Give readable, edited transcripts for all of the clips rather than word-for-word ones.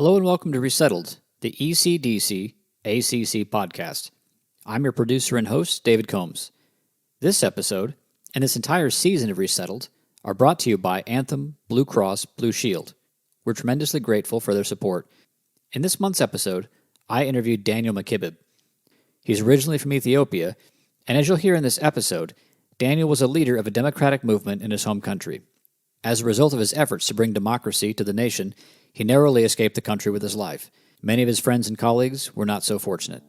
Hello and welcome to Resettled, the ECDC ACC podcast. I'm your producer and host, David Combs. This episode, and this entire season of Resettled, are brought to you by Anthem, Blue Cross, Blue Shield. We're tremendously grateful for their support. In this month's episode, I interviewed Daniel Mckibbin. He's originally from Ethiopia, and as you'll hear in this episode, Daniel was a leader of a democratic movement in his home country. As a result of his efforts to bring democracy to the nation, he narrowly escaped the country with his life. Many of his friends and colleagues were not so fortunate.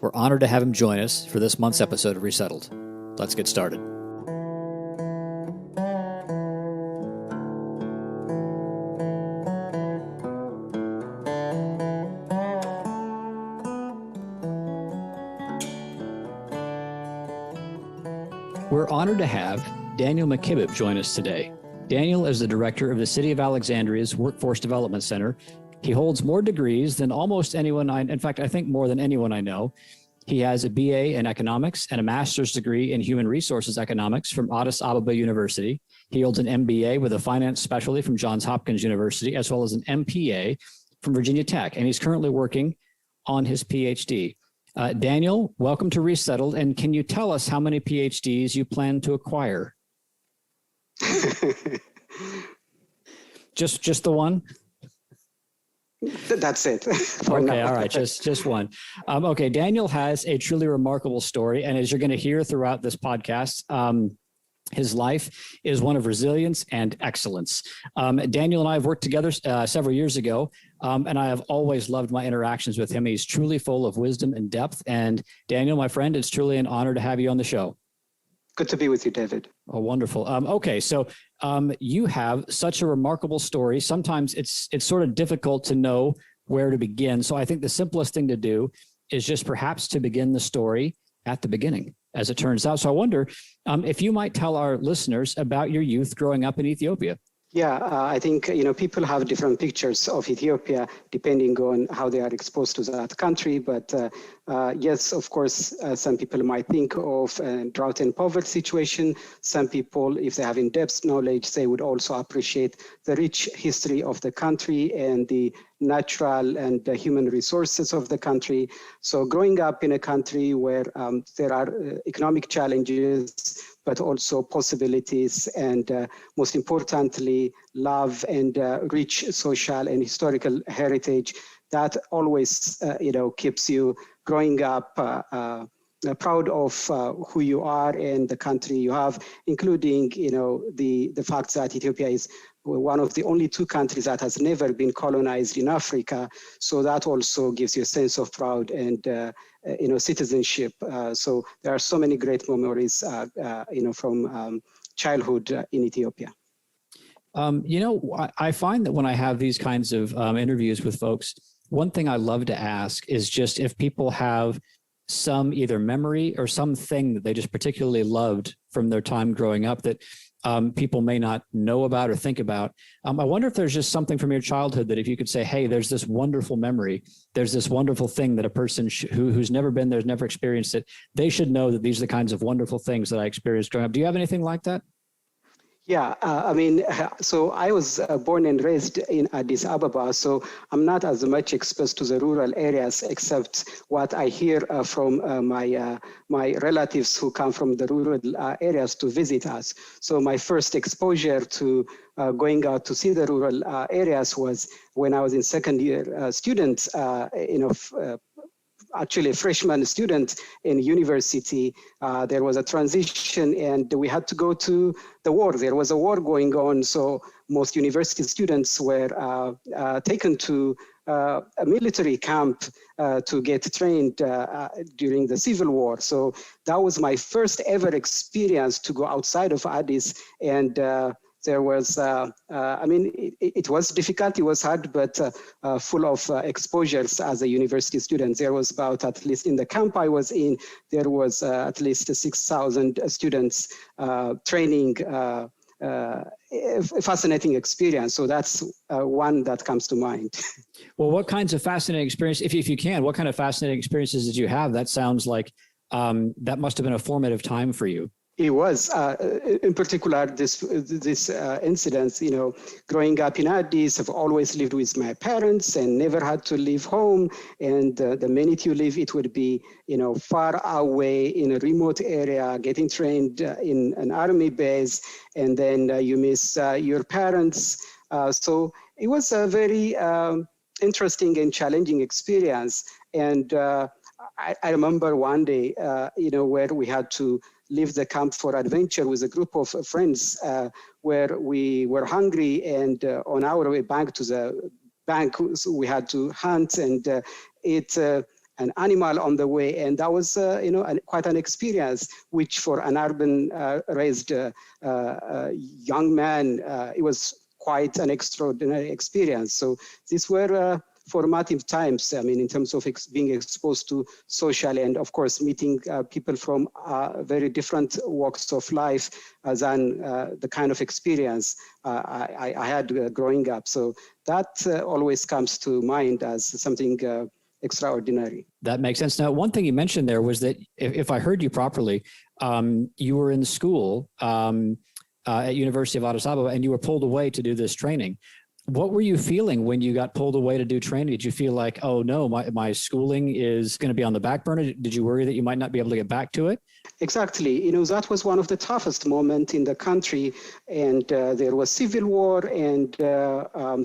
We're honored to have him join us for this month's episode of Resettled. Let's get started. We're honored to have Daniel Mckibb join us today. Daniel is the director of the City of Alexandria's Workforce Development Center. He holds more degrees than almost anyone in fact, I think more than anyone I know. He has a BA in economics and a master's degree in human resources economics from Addis Ababa University. He holds an MBA with a finance specialty from Johns Hopkins University, as well as an MPA from Virginia Tech, and he's currently working on his PhD. Daniel, welcome to Resettled, and can you tell us how many PhDs you plan to acquire? just the one? That's it. Okay, all right, just one. Okay, Daniel has a truly remarkable story, and as you're going to hear throughout this podcast, his life is one of resilience and excellence. Daniel and I have worked together several years ago, and I have always loved my interactions with him. He's truly full of wisdom and depth. And Daniel, my friend, it's truly an honor to have you on the show. Good to be with you, David. Oh, wonderful. Okay, so you have such a remarkable story. Sometimes it's sort of difficult to know where to begin. So I think the simplest thing to do is just perhaps to begin the story at the beginning, as it turns out. So I wonder if you might tell our listeners about your youth growing up in Ethiopia. Yeah, I think, people have different pictures of Ethiopia depending on how they are exposed to that country. But yes, of course, some people might think of a drought and poverty situation. Some people, if they have in-depth knowledge, they would also appreciate the rich history of the country and the natural and human resources of the country. So growing up in a country where there are economic challenges, but also possibilities and most importantly, love and rich social and historical heritage, that always, keeps you growing up proud of who you are and the country you have, including, the fact that Ethiopia is one of the only two countries that has never been colonized in Africa. So that also gives you a sense of pride and, citizenship. So there are so many great memories, from childhood in Ethiopia. I find that when I have these kinds of interviews with folks, one thing I love to ask is just if people have some either memory or something that they just particularly loved from their time growing up that people may not know about or think about. I wonder if there's just something from your childhood that if you could say, hey, there's this wonderful memory, there's this wonderful thing that a person who's never been there, never experienced it, they should know that these are the kinds of wonderful things that I experienced growing up. Do you have anything like that? Yeah, so I was born and raised in Addis Ababa, so I'm not as much exposed to the rural areas except what I hear from my relatives who come from the rural areas to visit us. So my first exposure to going out to see the rural areas was when I was in second year student, actually a freshman student in university. There was a transition and we had to go to the war. There was a war going on. So most university students were taken to a military camp to get trained during the Civil War. So that was my first ever experience to go outside of Addis. And there was, it was difficult, it was hard, but full of exposures as a university student. There was about, at least in the camp I was in, there was at least 6,000 students training, a fascinating experience. So that's one that comes to mind. Well, what kinds of fascinating experience, if you can, what kind of fascinating experiences did you have? That sounds like that must have been a formative time for you. It was, in particular, this incident. Growing up in Addis, I've always lived with my parents and never had to leave home. And the minute you leave, it would be, far away in a remote area, getting trained in an army base, and then you miss your parents. So it was a very interesting and challenging experience. And I remember one day, where we had to leave the camp for adventure with a group of friends, where we were hungry, and on our way back to the bank, so we had to hunt and eat an animal on the way, and that was quite an experience, which for an urban raised young man, it was quite an extraordinary experience. So these were formative times, in terms of being exposed to social and, of course, meeting people from very different walks of life than the kind of experience I had growing up. So that always comes to mind as something extraordinary. That makes sense. Now, one thing you mentioned there was that, if I heard you properly, you were in school at University of Addis Ababa, and you were pulled away to do this training. What were you feeling when you got pulled away to do training? Did you feel like, oh no, my schooling is going to be on the back burner? Did you worry that you might not be able to get back to it? Exactly. That was one of the toughest moments in the country, and there was civil war, and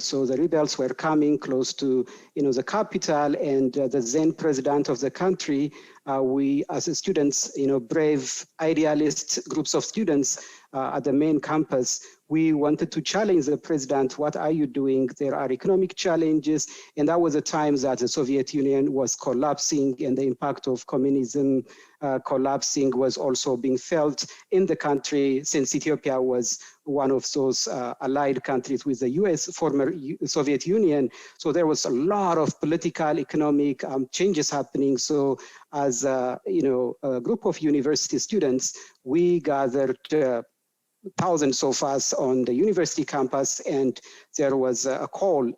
so the rebels were coming close to, the capital, and the then president of the country. We, as students, brave idealist groups of students at the main campus, we wanted to challenge the president. What are you doing? There are economic challenges. And that was a time that the Soviet Union was collapsing, and the impact of communism collapsing was also being felt in the country, since Ethiopia was one of those allied countries with the former Soviet Union. So there was a lot of political, economic changes happening. So as a group of university students, we gathered thousands of us on the university campus, and there was a call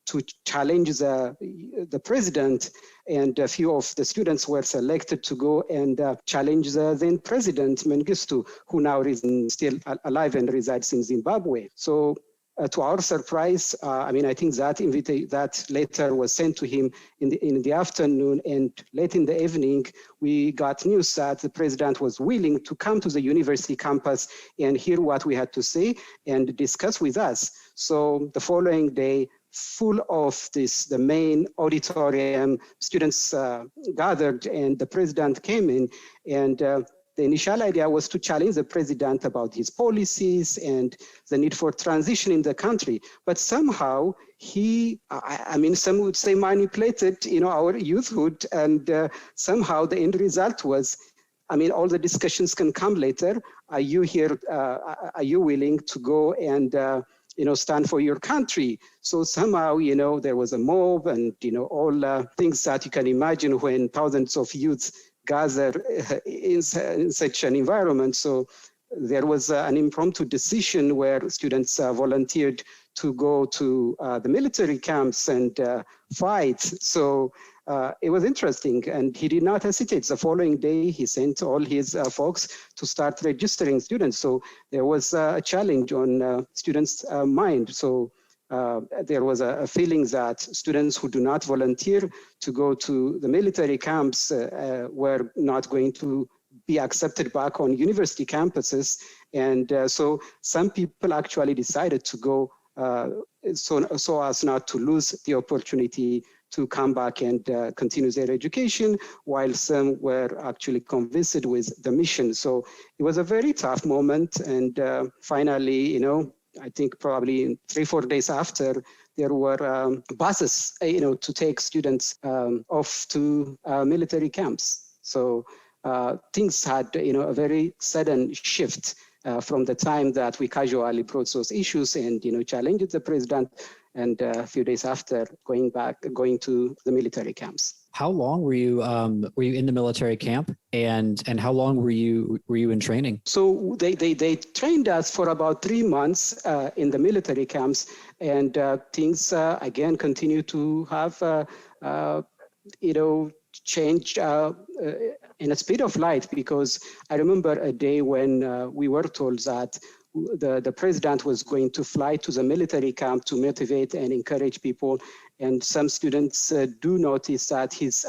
to challenge the president, and a few of the students were selected to go and challenge the then president Mengistu, who now is still alive and resides in Zimbabwe. So to our surprise, I think that letter was sent to him in the afternoon, and late in the evening, we got news that the president was willing to come to the university campus and hear what we had to say and discuss with us. So the following day, full of the main auditorium, students gathered, and the president came in, and the initial idea was to challenge the president about his policies and the need for transition in the country. But somehow he, some would say, manipulated, our youthhood, and somehow the end result was, all the discussions can come later. Are you here? Are you willing to go and stand for your country? So somehow, there was a mob, and all things that you can imagine when thousands of youths gather in such an environment. So there was an impromptu decision where students volunteered to go to the military camps and fight. So it was interesting, and he did not hesitate. The following day, he sent all his folks to start registering students. So there was a challenge on students' mind. So there was a feeling that students who do not volunteer to go to the military camps were not going to be accepted back on university campuses. And so some people actually decided to go so as not to lose the opportunity to come back and continue their education, while some were actually convinced with the mission. So it was a very tough moment. And finally, I think probably 3-4 days after, there were buses, to take students off to military camps. So things had, a very sudden shift from the time that we casually brought those issues and, challenged the president, and a few days after going to the military camps. How long were you in the military camp, and how long were you in training? So they trained us for about 3 months in the military camps, and things again continue to have changed in a speed of light, because I remember a day when we were told that the president was going to fly to the military camp to motivate and encourage people. And some students do notice that his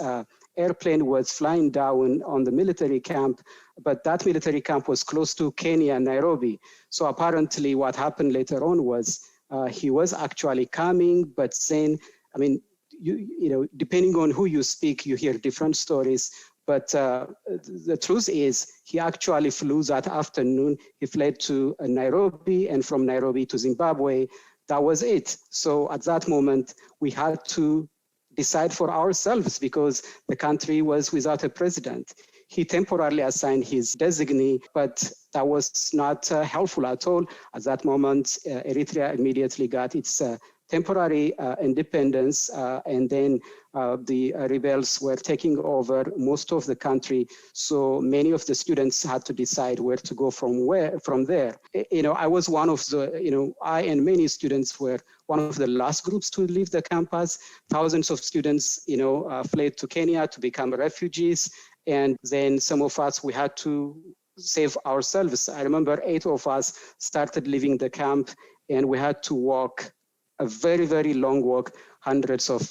airplane was flying down on the military camp, but that military camp was close to Kenya, Nairobi. So apparently what happened later on was he was actually coming, but then, I mean, you know, depending on who you speak, you hear different stories. But the truth is, he actually flew that afternoon. He fled to Nairobi, and from Nairobi to Zimbabwe. That was it. So at that moment, we had to decide for ourselves because the country was without a president. He temporarily assigned his designee, but that was not helpful at all. At that moment, Eritrea immediately got its temporary independence, and then the rebels were taking over most of the country. So many of the students had to decide where to go from there. You know, I was one of the, you know, I and many students were one of the last groups to leave the campus. Thousands of students, you know, fled to Kenya to become refugees. And then some of us, we had to save ourselves. I remember 8 of us started leaving the camp, and we had to walk a very, very long walk, hundreds of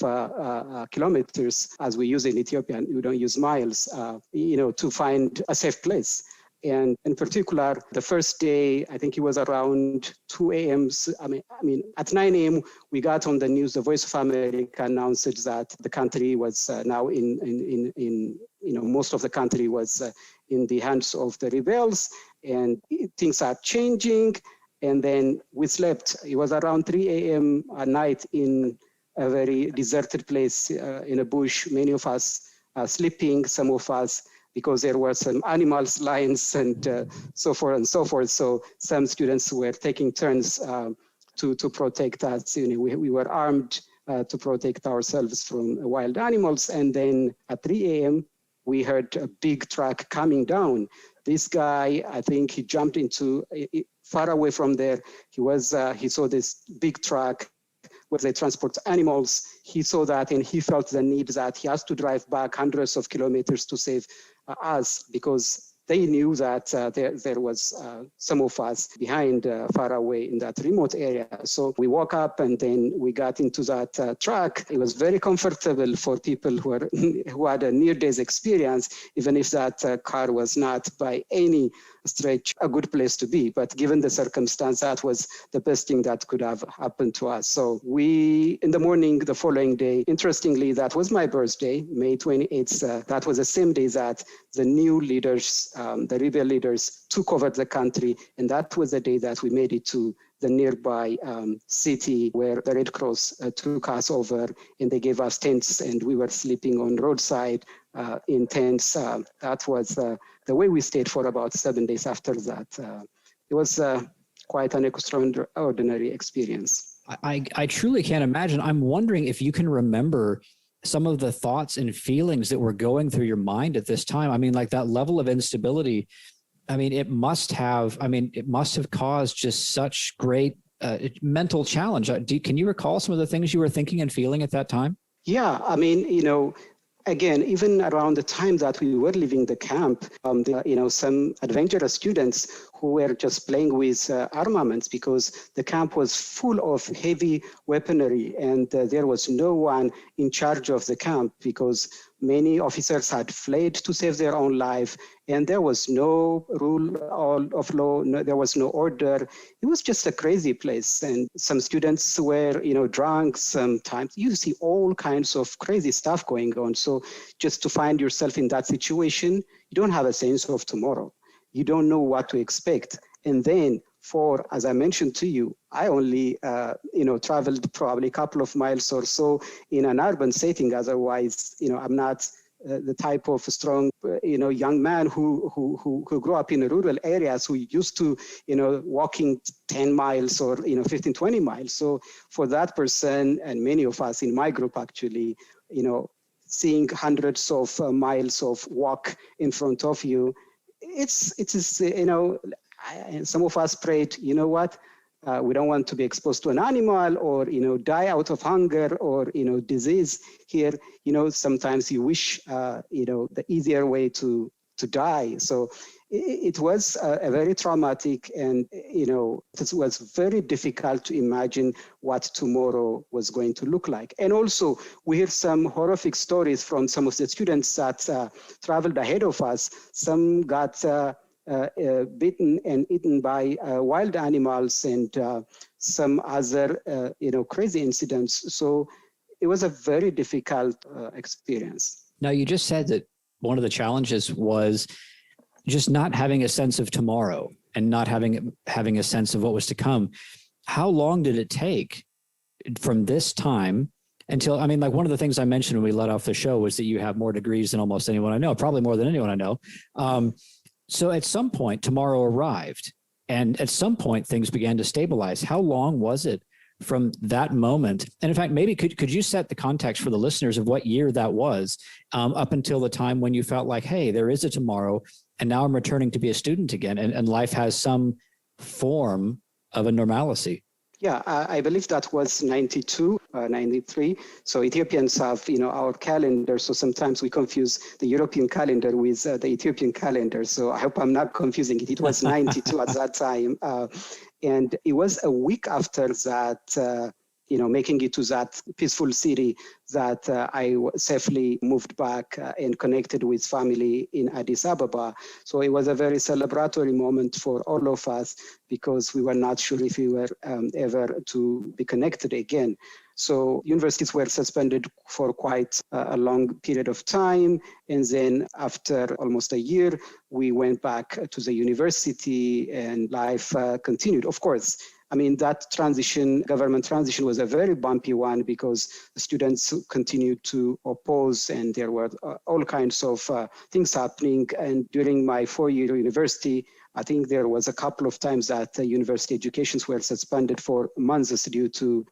kilometers, as we use in Ethiopia. We don't use miles, you know, to find a safe place. And in particular, the first day, I think it was around 2 a.m. I mean, at 9 a.m., we got on the news, the Voice of America announced that the country was now in you know, most of the country was in the hands of the rebels, and things are changing. And then we slept. It was around 3 a.m. at night in a very deserted place in a bush. Many of us sleeping, some of us, because there were some animals, lions, and so forth and so forth. So some students were taking turns to protect us. You know, we were armed to protect ourselves from wild animals. And then at 3 a.m., we heard a big truck coming down. This guy, I think he jumped into, far away from there, he saw this big truck where they transport animals. He saw that, and he felt the need that he has to drive back hundreds of kilometers to save us, because they knew that there was some of us behind, far away in that remote area. So we woke up, and then we got into that truck. It was very comfortable for people who had a near-death experience, even if that car was not by any stretch a good place to be. But given the circumstance, that was the best thing that could have happened to us. So we, in the morning, the following day, interestingly, that was my birthday, May 28th. That was the same day that the new leaders, the rebel leaders, took over the country. And that was the day that we made it to the nearby city where the Red Cross took us over, and they gave us tents, and we were sleeping on roadside in tents. That was the way we stayed for about 7 days after that. It was quite an extraordinary experience. I truly can't imagine. I'm wondering if you can remember some of the thoughts and feelings that were going through your mind at this time. I mean, like that level of instability. I mean, it must have caused just such great mental challenge. Can you recall some of the things you were thinking and feeling at that time? Yeah, I mean, you know, again, even around the time that we were leaving the camp, you know, some adventurous students who were just playing with armaments, because the camp was full of heavy weaponry, and there was no one in charge of the camp, because many officers had fled to save their own life, and there was no rule of law, there was no order. It was just a crazy place, and some students were, you know, drunk. Sometimes you see all kinds of crazy stuff going on. So just to find yourself in that situation, you don't have a sense of tomorrow. You don't know what to expect. And then as I mentioned to you, I only, you know, traveled probably a couple of miles or so in an urban setting. Otherwise, you know, I'm not the type of strong, you know, young man who grew up in rural areas, who used to, you know, walking 10 miles or, you know, 15, 20 miles. So for that person, and many of us in my group actually, you know, seeing hundreds of miles of walk in front of you, it is, you know, some of us prayed, you know what, we don't want to be exposed to an animal or, die out of hunger or, disease here. Sometimes you wish, the easier way to die. So it was a very traumatic, and, it was very difficult to imagine what tomorrow was going to look like. And also, we hear some horrific stories from some of the students that traveled ahead of us. Some got bitten and eaten by wild animals, and some other, crazy incidents. So it was a very difficult experience. Now, you just said that one of the challenges was just not having a sense of tomorrow and not having a sense of what was to come. How long did it take from this time until, one of the things I mentioned when we let off the show was that you have more degrees than almost anyone I know, probably more than anyone I know. So at some point, tomorrow arrived, and at some point, things began to stabilize. How long was it from that moment? And in fact, maybe could you set the context for the listeners of what year that was, up until the time when you felt like, hey, there is a tomorrow, and now I'm returning to be a student again, and life has some form of a normalcy? Yeah, I believe that was 92, 93. So Ethiopians have, our calendar. So sometimes we confuse the European calendar with the Ethiopian calendar. So I hope I'm not confusing it. It was 92 at that time. And it was a week after that, making it to that peaceful city, that I safely moved back and connected with family in Addis Ababa. So it was a very celebratory moment for all of us, because we were not sure if we were ever to be connected again. So universities were suspended for quite a long period of time. And then after almost a year, we went back to the university, and life continued. Of course, that government transition was a very bumpy one, because the students continued to oppose, and there were all kinds of things happening. And during my 4-year university, I think there was a couple of times that university educations were suspended for months due to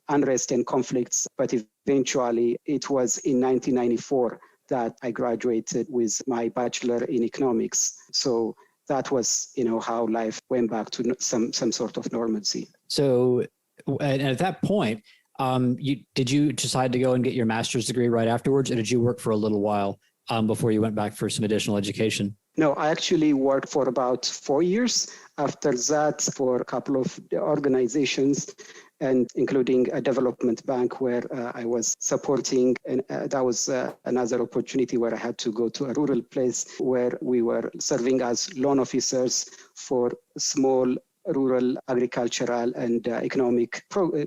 unrest and conflicts. But eventually, it was in 1994 that I graduated with my bachelor in economics. So that was, how life went back to some sort of normalcy. So, and at that point, did you decide to go and get your master's degree right afterwards, or did you work for a little while before you went back for some additional education? No, I actually worked for about 4 years. After that, for a couple of organizations, and including a development bank where I was supporting. And that was another opportunity where I had to go to a rural place where we were serving as loan officers for small rural agricultural and economic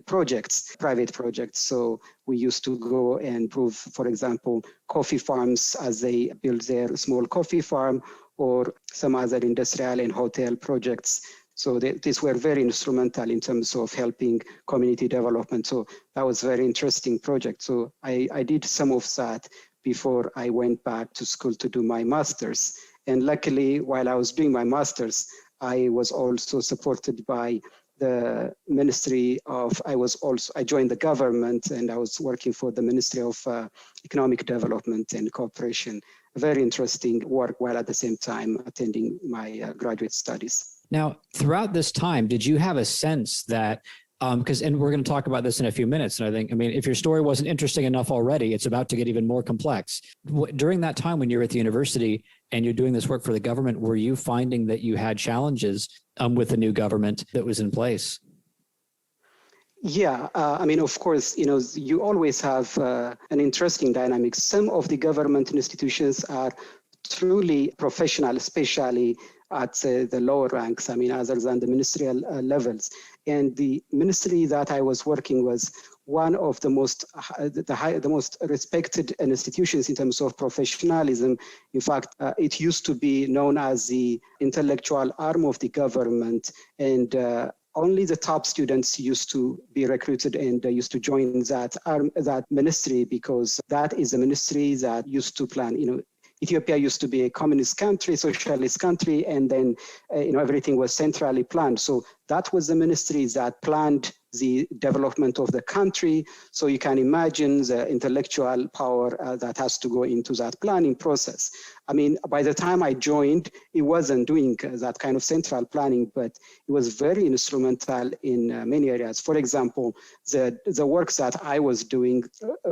projects, private projects. So we used to go and improve, for example, coffee farms as they build their small coffee farm, or some other industrial and hotel projects. So these were very instrumental in terms of helping community development. So that was a very interesting project. So I did some of that before I went back to school to do my master's. And luckily, while I was doing my master's, I was also supported by the Ministry of, I joined the government, and I was working for the Ministry of Economic Development and Cooperation. Very interesting work, while at the same time attending my graduate studies. Now, throughout this time, did you have a sense that, and we're going to talk about this in a few minutes, and I think, if your story wasn't interesting enough already, it's about to get even more complex. During that time when you were at the university and you're doing this work for the government, were you finding that you had challenges with the new government that was in place? Yeah, of course, you always have an interesting dynamic. Some of the government institutions are truly professional, especially at the lower ranks, other than the ministerial levels. And the ministry that I was working was one of the most respected institutions in terms of professionalism. In fact, it used to be known as the intellectual arm of the government, and only the top students used to be recruited and used to join that ministry, because that is a ministry that used to plan. Ethiopia used to be a communist country, socialist country, and then everything was centrally planned. So that was the ministry that planned the development of the country. So you can imagine the intellectual power that has to go into that planning process. I mean, by the time I joined, it wasn't doing that kind of central planning, but it was very instrumental in many areas. For example, the work that I was doing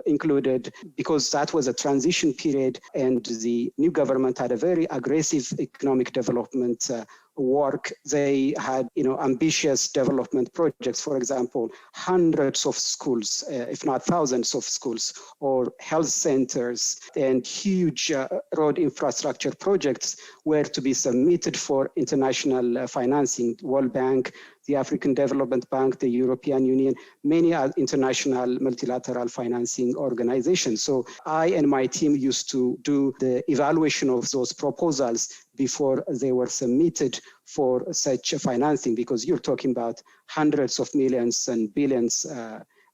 included, because that was a transition period and the new government had a very aggressive economic development work. They had, ambitious development projects. For example, hundreds of schools, if not thousands of schools, or health centers, and huge road infrastructure projects were to be submitted for international financing. World Bank, the African Development Bank, the European Union, many international multilateral financing organizations. So I and my team used to do the evaluation of those proposals before they were submitted for such financing, because you're talking about hundreds of millions and billions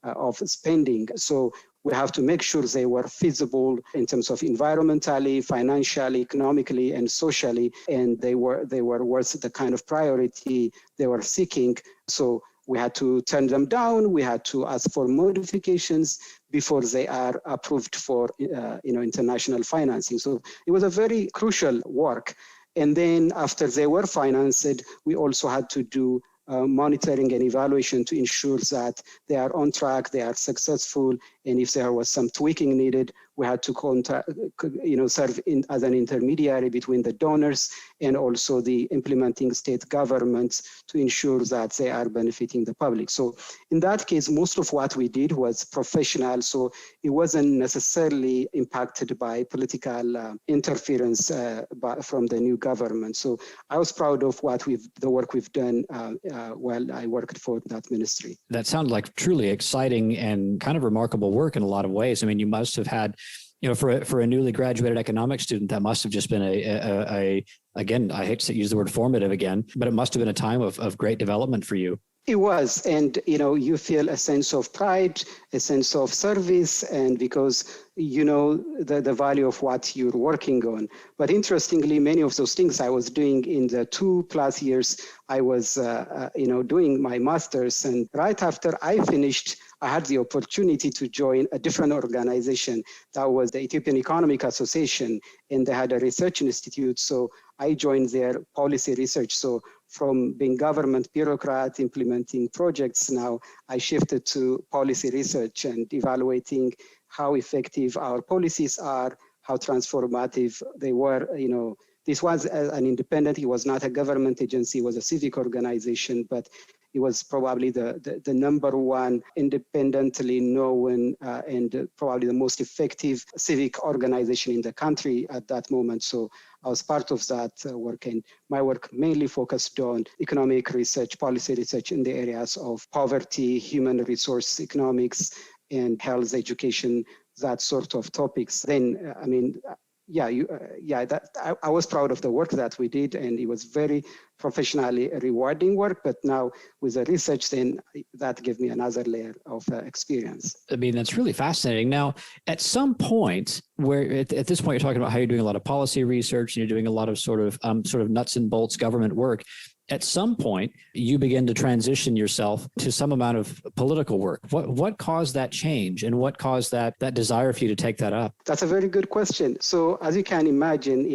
of spending. So we have to make sure they were feasible in terms of environmentally, financially, economically, and socially, and they were worth the kind of priority they were seeking. So we had to turn them down. We had to ask for modifications before they are approved for international financing. So it was a very crucial work. And then after they were financed, we also had to do monitoring and evaluation to ensure that they are on track, they are successful, and if there was some tweaking needed, we had to serve as an intermediary between the donors and also the implementing state governments to ensure that they are benefiting the public. So in that case, most of what we did was professional, so it wasn't necessarily impacted by political interference from the new government. So I was proud of the work we've done while I worked for that ministry. That sounds like truly exciting and kind of remarkable work in a lot of ways. I mean, you must have had, for a newly graduated economics student, that must have just been again, I hate to use the word formative again, but it must have been a time of great development for you. It was, and you feel a sense of pride, a sense of service, and because the value of what you're working on. But interestingly, many of those things I was doing in the 2+ years I was, doing my master's, and right after I finished, I had the opportunity to join a different organization. That was the Ethiopian Economic Association, and they had a research institute. So I joined their policy research. So from being government bureaucrat implementing projects, now I shifted to policy research and evaluating how effective our policies are, how transformative they were. This was an independent, it was not a government agency, it was a civic organization, but it was probably the number one independently known and probably the most effective civic organization in the country at that moment. So I was part of that work, and my work mainly focused on economic research, policy research in the areas of poverty, human resource economics, and health education, that sort of topics. Then, I was proud of the work that we did, and it was very professionally rewarding work. But now with the research, then that gave me another layer of experience. I mean, that's really fascinating. Now, at some point, where at this point you're talking about how you're doing a lot of policy research and you're doing a lot of sort of nuts and bolts government work. At some point, you begin to transition yourself to some amount of political work. What caused that change, and what caused that desire for you to take that up? That's a very good question. So as you can imagine,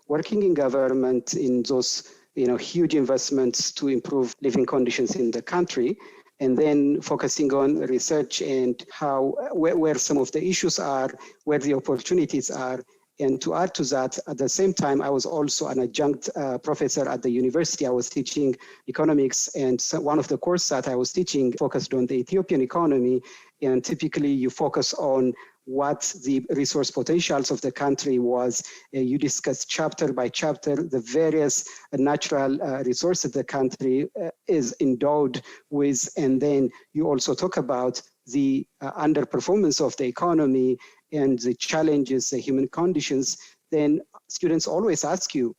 working in government in those, huge investments to improve living conditions in the country, and then focusing on research and where some of the issues are, where the opportunities are. And to add to that, at the same time, I was also an adjunct professor at the university. I was teaching economics, and so one of the courses that I was teaching focused on the Ethiopian economy. And typically, you focus on what the resource potentials of the country was. You discuss chapter by chapter the various natural resources the country is endowed with, and then you also talk about the underperformance of the economy and the challenges, the human conditions. Then students always ask you,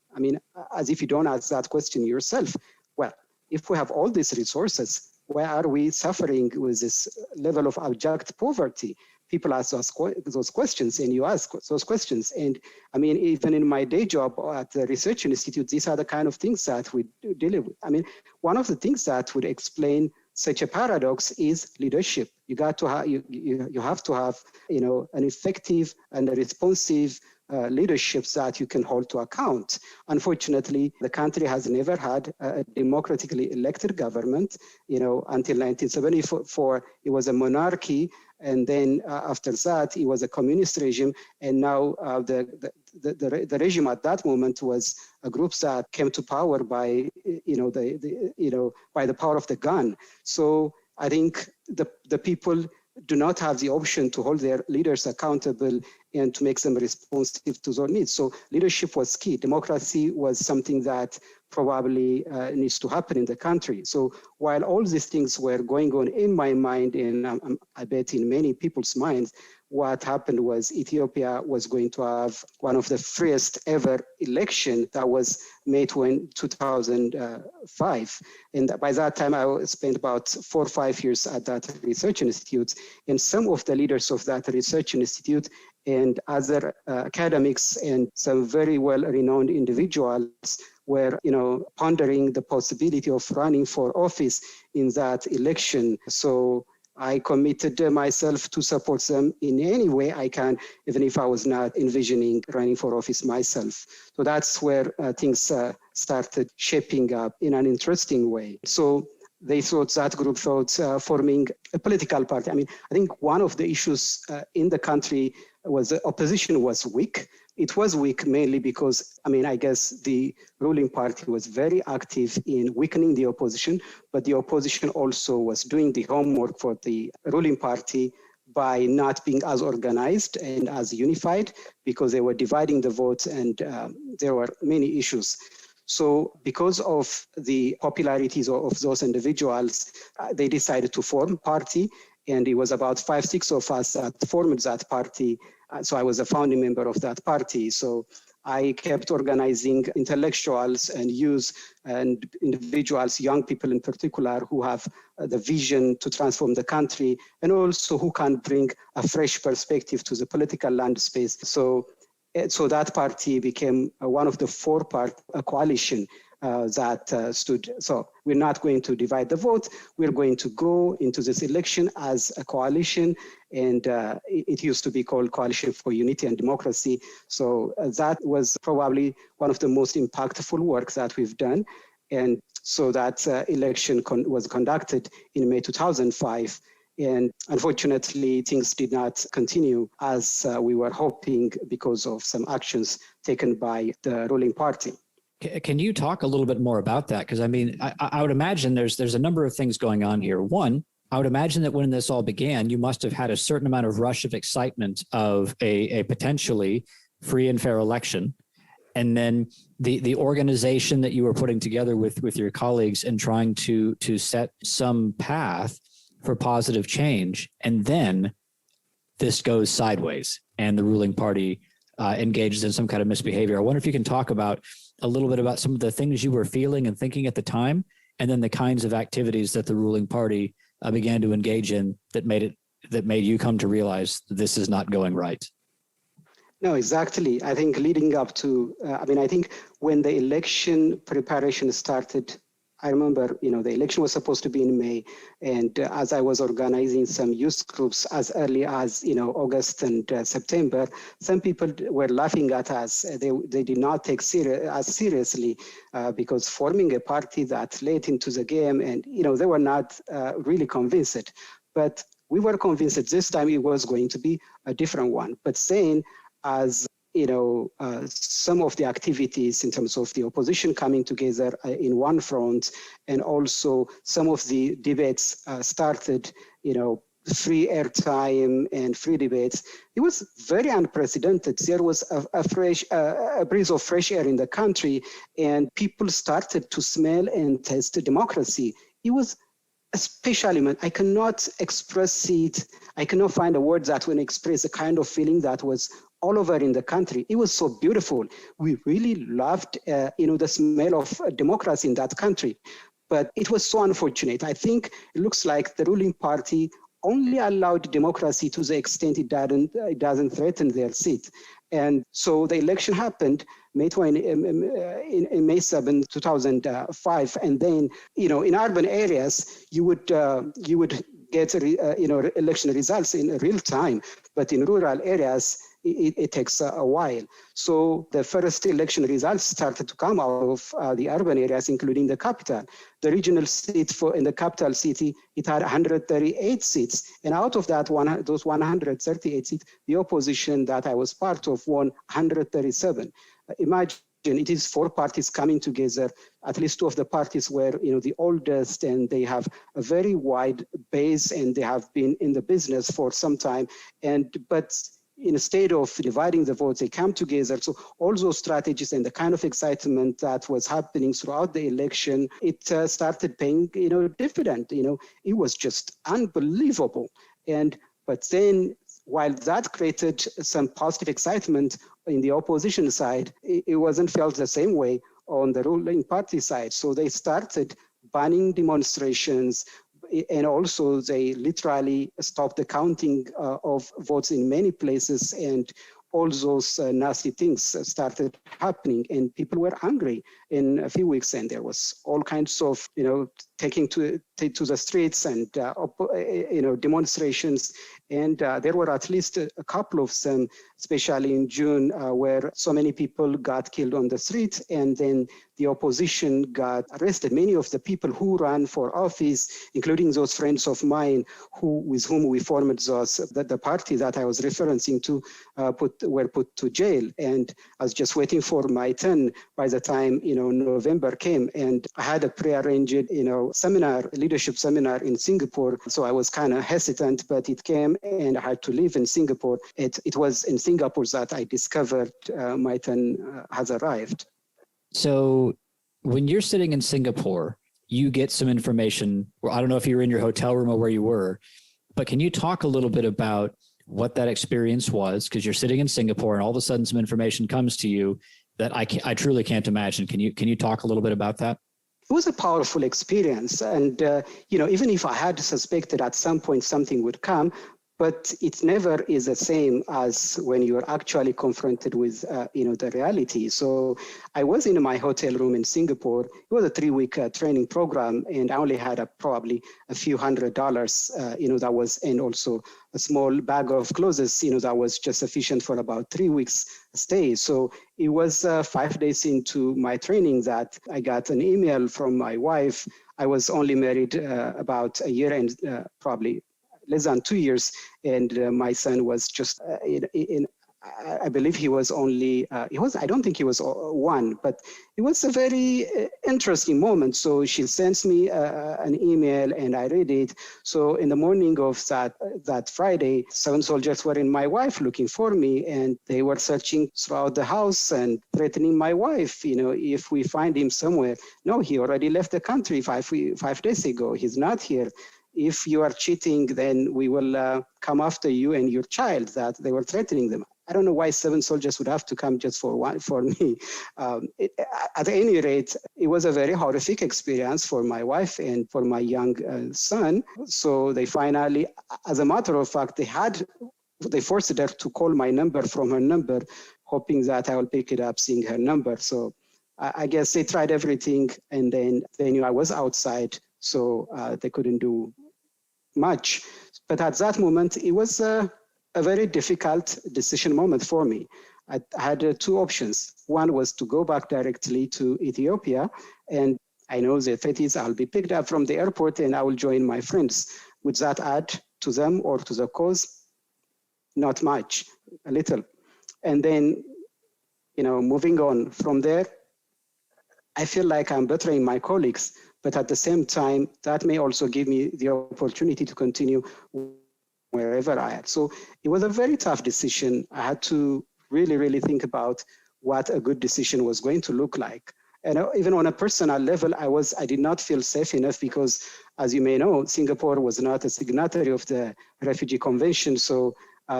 as if you don't ask that question yourself, well, if we have all these resources, why are we suffering with this level of abject poverty? People ask those questions, and you ask those questions. And even in my day job at the Research Institute, these are the kind of things that we deal with. One of the things that would explain such a paradox is leadership. You got to have you have to have an effective and a responsive leaderships that you can hold to account. Unfortunately, the country has never had a democratically elected government. Until 1974, it was a monarchy, and then after that, it was a communist regime. And now the regime at that moment was a group that came to power by by the power of the gun. So I think the people do not have the option to hold their leaders accountable and to make them responsive to their needs. So leadership was key. Democracy was something that probably needs to happen in the country. So while all these things were going on in my mind, and I bet in many people's minds, what happened was Ethiopia was going to have one of the freest ever election that was made in 2005. And by that time, I spent about 4 or 5 years at that research institute. And some of the leaders of that research institute and other academics and some very well-renowned individuals were, pondering the possibility of running for office in that election. So I committed myself to support them in any way I can, even if I was not envisioning running for office myself. So that's where things started shaping up in an interesting way. So that group thought forming a political party. I think one of the issues in the country was the opposition was weak. It was weak mainly because, I guess the ruling party was very active in weakening the opposition, but the opposition also was doing the homework for the ruling party by not being as organized and as unified, because they were dividing the vote and there were many issues. So because of the popularities of those individuals, they decided to form party. And it was about 5-6 of us that formed that party. So I was a founding member of that party. So I kept organizing intellectuals and youth and individuals, young people in particular, who have the vision to transform the country and also who can bring a fresh perspective to the political landscape. So that party became one of the 4-part coalition that stood. So we're not going to divide the vote. We're going to go into this election as a coalition, and it used to be called Coalition for Unity and Democracy. So that was probably one of the most impactful work that we've done. And so that election was conducted in May 2005. And unfortunately, things did not continue as we were hoping because of some actions taken by the ruling party. Can you talk a little bit more about that? Because I would imagine there's a number of things going on here. One, I would imagine that when this all began, you must have had a certain amount of rush of excitement of a potentially free and fair election. And then the organization that you were putting together with your colleagues and trying to set some path for positive change. And then this goes sideways and the ruling party engages in some kind of misbehavior. I wonder if you can talk about a little bit about some of the things you were feeling and thinking at the time, and then the kinds of activities that the ruling party began to engage in that made you come to realize this is not going right. No, exactly. I think leading up to, I think when the election preparation started, I remember, the election was supposed to be in May. And as I was organizing some youth groups as early as, August and September, some people were laughing at us. They did not take as seriously because forming a party that late into the game, and, they were not really convinced. But we were convinced that this time it was going to be a different one. But saying as some of the activities in terms of the opposition coming together in one front, and also some of the debates started, free airtime and free debates. It was very unprecedented. There was a breeze of fresh air in the country, and people started to smell and taste democracy. It was a special element. I cannot express it. I cannot find a word that will express the kind of feeling that was all over in the country. It was so beautiful. We really loved, the smell of democracy in that country. But it was so unfortunate. I think it looks like the ruling party only allowed democracy to the extent it doesn't threaten their seat. And so the election happened May 7, 2005. And then, in urban areas, you would get election results in real time. But in rural areas, it takes a while. So the first election results started to come out of the urban areas, including the capital. The regional seat in the capital city, it had 138 seats. And out of that, those 138 seats, the opposition that I was part of won 137. Imagine it is four parties coming together. At least two of the parties were, the oldest, and they have a very wide base, and they have been in the business for some time. But instead of dividing the votes, they come together. So all those strategies and the kind of excitement that was happening throughout the election, it started paying, dividend. It was just unbelievable. But then, while that created some positive excitement in the opposition side, it wasn't felt the same way on the ruling party side. So they started banning demonstrations, and also they literally stopped the counting of votes in many places, and all those nasty things started happening, and people were angry in a few weeks, and there was all kinds of, taking to the streets and, demonstrations. And there were at least a couple of them, especially in June, where so many people got killed on the street, and then the opposition got arrested. Many of the people who ran for office, including those friends of mine with whom we formed the party that I was referencing to, were put to jail. And I was just waiting for my turn by the time, November came. And I had a prearranged, leadership seminar in Singapore. So I was kind of hesitant, but it came, and I had to live in Singapore. It was in Singapore that I discovered my turn has arrived. So when you're sitting in Singapore, you get some information. Well, I don't know if you were in your hotel room or where you were, but can you talk a little bit about what that experience was? Because you're sitting in Singapore and all of a sudden some information comes to you that I truly can't imagine. Can you talk a little bit about that? It was a powerful experience. And, even if I had suspected at some point something would come, but it never is the same as when you're actually confronted with, the reality. So I was in my hotel room in Singapore. It was a 3-week training program, and I only had probably a few $100, that was, and also a small bag of clothes, that was just sufficient for about 3 weeks stay. So it was 5 days into my training that I got an email from my wife. I was only married about a year and probably less than 2 years, and my son was just I believe he was only, I don't think he was 1, but it was a very interesting moment. So she sends me an email, and I read it. So in the morning of that Friday, 7 soldiers were in my wife looking for me, and they were searching throughout the house and threatening my wife, if we find him somewhere. No, he already left the country 5 days ago. He's not here. If you are cheating, then we will come after you and your child. That they were threatening them. I don't know why 7 soldiers would have to come just for me. At any rate, it was a very horrific experience for my wife and for my young son. So they finally, as a matter of fact, they forced her to call my number from her number, hoping that I will pick it up, seeing her number. So I guess they tried everything, and then they knew I was outside, so they couldn't do much. But at that moment, it was a very difficult decision moment for me. I had 2 options. One was to go back directly to Ethiopia, and I know the threat is I'll be picked up from the airport and I will join my friends. Would that add to them or to the cause? Not much, a little. And then, moving on from there, I feel like I'm bettering my colleagues, but at the same time, that may also give me the opportunity to continue wherever I am. So it was a very tough decision. I had to really, really think about what a good decision was going to look like. And even on a personal level, I did not feel safe enough because, as you may know, Singapore was not a signatory of the Refugee Convention. So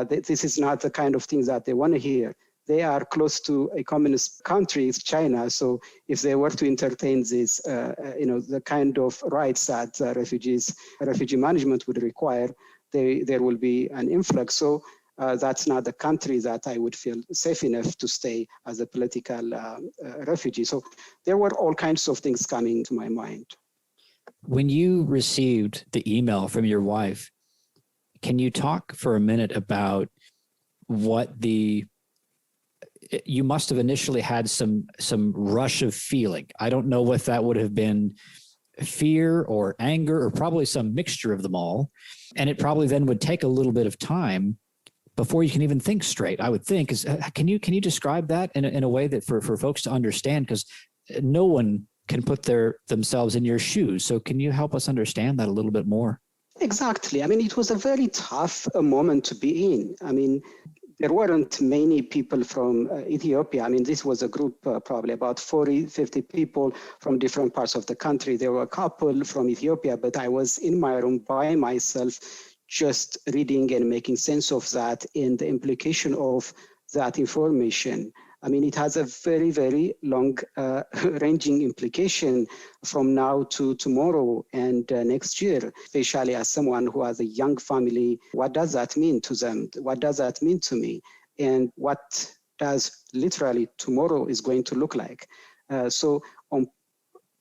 this is not the kind of things that they want to hear. They are close to a communist country, it's China. So if they were to entertain this, the kind of rights that refugee management would require, there will be an influx. So that's not the country that I would feel safe enough to stay as a political refugee. So there were all kinds of things coming to my mind. When you received the email from your wife, can you talk for a minute about what you must have initially had some rush of feeling. I don't know if that would have been fear or anger or probably some mixture of them all. And it probably then would take a little bit of time before you can even think straight, I would think. Can you describe that in a way that for folks to understand? Because no one can put themselves in your shoes. So can you help us understand that a little bit more? Exactly. I mean, it was a very tough moment to be in. I mean, there weren't many people from Ethiopia. I mean, this was a group, probably about 40, 50 people from different parts of the country. There were a couple from Ethiopia, but I was in my room by myself, just reading and making sense of that and the implication of that information. I mean, it has a very, very long ranging implication from now to tomorrow and next year, especially as someone who has a young family. What does that mean to them? What does that mean to me? And what does literally tomorrow is going to look like? So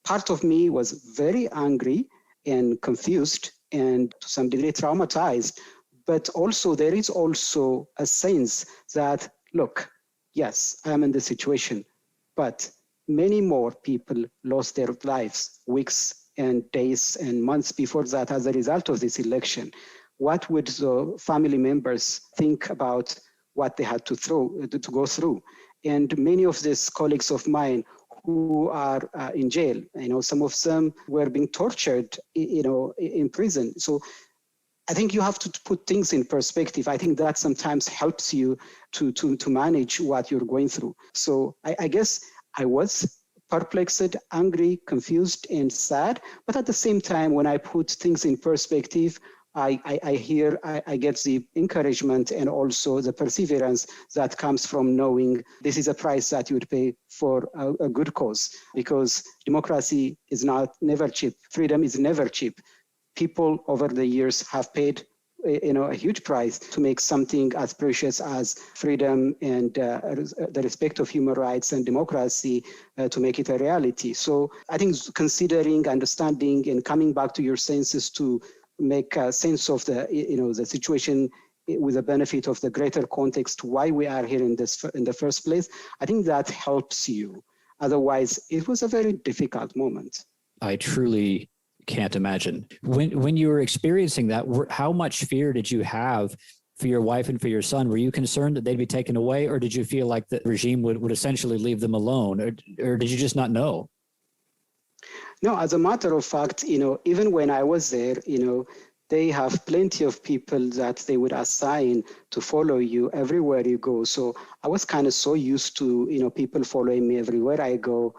part of me was very angry and confused and to some degree traumatized. But also there is also a sense that, look, yes, I am in this situation, but many more people lost their lives weeks and days and months before that as a result of this election. What would the family members think about what they had to go through? And many of these colleagues of mine who are in jail, some of them were being tortured, in prison. So I think you have to put things in perspective. I think that sometimes helps you to manage what you're going through. So I guess I was perplexed, angry, confused, and sad. But at the same time, when I put things in perspective, I get the encouragement and also the perseverance that comes from knowing this is a price that you would pay for a good cause, because democracy is never cheap. Freedom is never cheap. People over the years have paid a huge price to make something as precious as freedom and the respect of human rights and democracy to make it a reality. So I think considering, understanding, and coming back to your senses to make sense of the situation with the benefit of the greater context, why we are here in the first place, I think that helps you. Otherwise, it was a very difficult moment. I truly can't imagine. When you were experiencing that, how much fear did you have for your wife and for your son? Were you concerned that they'd be taken away, or did you feel like the regime would essentially leave them alone, or did you just not know? No, as a matter of fact, even when I was there, they have plenty of people that they would assign to follow you everywhere you go. So I was kind of so used to, people following me everywhere I go.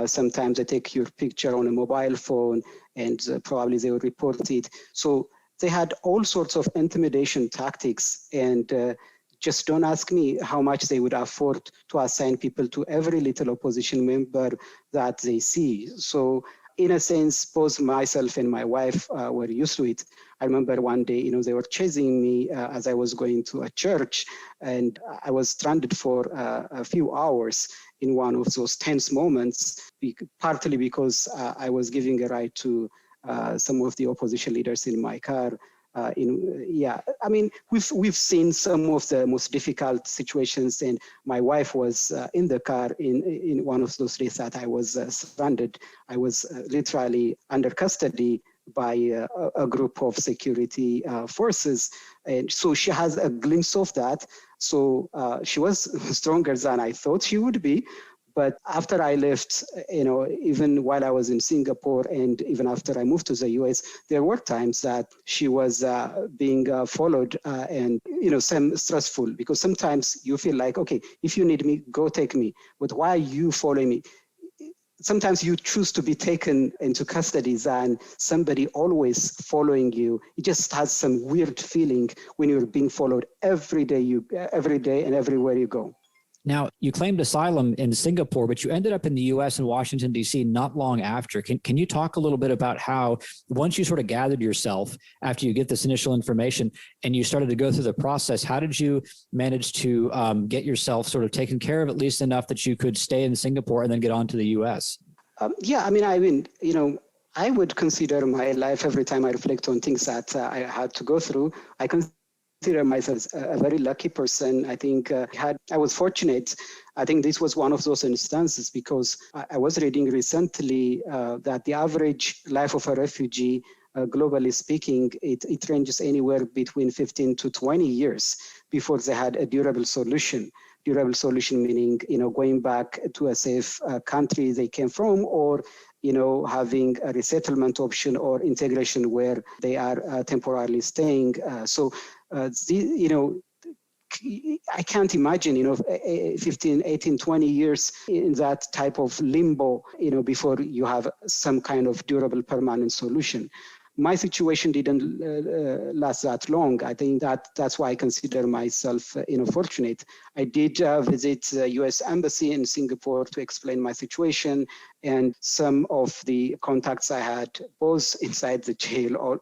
Sometimes they take your picture on a mobile phone and probably they will report it. So they had all sorts of intimidation tactics, and just don't ask me how much they would afford to assign people to every little opposition member that they see. So in a sense, both myself and my wife were used to it. I remember one day, they were chasing me as I was going to a church, and I was stranded for a few hours in one of those tense moments, partly because I was giving a ride to some of the opposition leaders in my car. I mean, we've seen some of the most difficult situations, and my wife was in the car in one of those days that I was stranded. I was literally under custody by a group of security forces, and so she has a glimpse of that. So she was stronger than I thought she would be. But after I left, even while I was in Singapore and even after I moved to the US, there were times that she was being followed and, some stressful, because sometimes you feel like, okay, if you need me, go take me. But why are you following me? Sometimes you choose to be taken into custody than somebody always following you. It just has some weird feeling when you're being followed every day and everywhere you go. Now, you claimed asylum in Singapore, but you ended up in the U.S. and Washington, D.C. not long after. Can you talk a little bit about how, once you sort of gathered yourself after you get this initial information and you started to go through the process, how did you manage to get yourself sort of taken care of, at least enough that you could stay in Singapore and then get on to the U.S.? I would consider my life, every time I reflect on things that I had to go through, I consider myself a very lucky person. I think I was fortunate. I think this was one of those instances because I was reading recently that the average life of a refugee, globally speaking, it ranges anywhere between 15 to 20 years before they had a durable solution. Durable solution meaning, going back to a safe country they came from, or having a resettlement option or integration where they are temporarily staying. I can't imagine, 15, 18, 20 years in that type of limbo, before you have some kind of durable permanent solution. My situation didn't last that long. I think that's why I consider myself, fortunate. I did visit the U.S. Embassy in Singapore to explain my situation, and some of the contacts I had both inside the jail or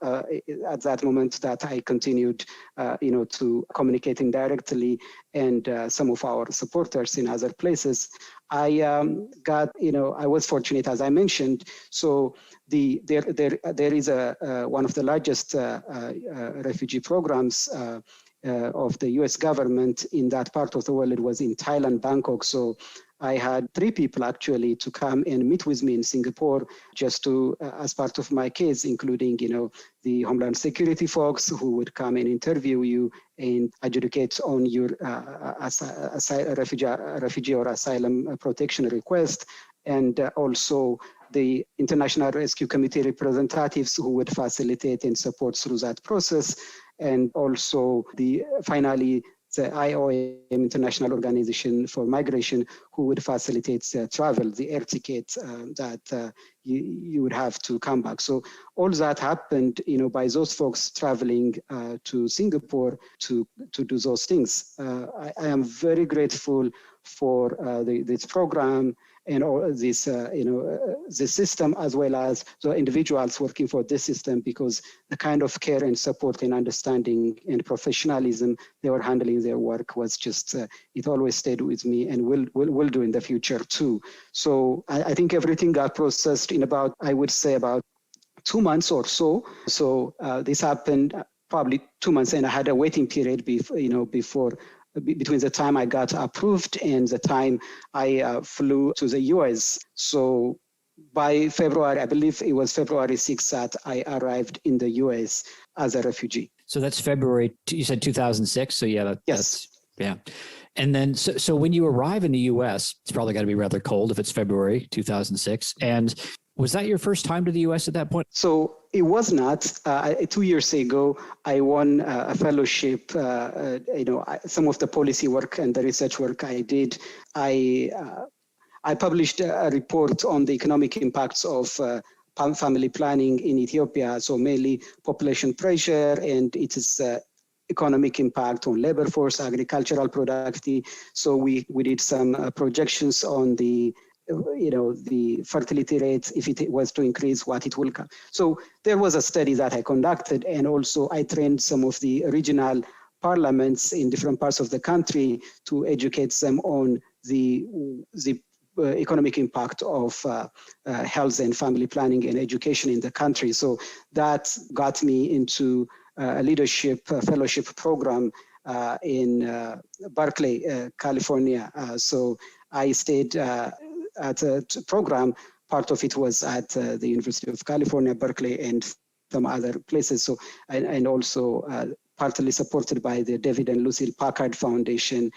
at that moment that I continued, to communicating directly, and some of our supporters in other places. I was fortunate, as I mentioned. So there is one of the largest refugee programs of the U.S. government in that part of the world. It was in Thailand, Bangkok. So I had 3 people actually to come and meet with me in Singapore, just to, as part of my case, including, the Homeland Security folks who would come and interview you and adjudicate on your refugee or asylum protection request, and also the International Rescue Committee representatives who would facilitate and support through that process, and also finally the IOM, International Organization for Migration, who would facilitate the travel, the air ticket that you would have to come back. So all that happened, by those folks traveling to Singapore to do those things. I am very grateful for this program and all this, the system, as well as the individuals working for this system, because the kind of care and support and understanding and professionalism they were handling their work was just, it always stayed with me and will do in the future too. So I think everything got processed in about 2 months or so. So this happened probably 2 months, and I had a waiting period between the time I got approved and the time I flew to the US. So by February, I believe it was February 6th that I arrived in the US as a refugee. So that's February, you said 2006? So yeah. Yes. Yeah. And then, so when you arrive in the US, it's probably got to be rather cold if it's February 2006. And was that your first time to the US at that point? So it was not. 2 years ago, I won a fellowship. Some of the policy work and the research work I did, I published a report on the economic impacts of family planning in Ethiopia. So mainly population pressure and its economic impact on labor force, agricultural productivity. So we did some projections on the fertility rates, if it was to increase, what it will come. So there was a study that I conducted, and also I trained some of the regional parliaments in different parts of the country to educate them on the economic impact of health and family planning and education in the country. So that got me into a leadership fellowship program in Berkeley, California. So I stayed at a program. Part of it was at the University of California, Berkeley, and some other places. So, and also partly supported by the David and Lucille Packard Foundation.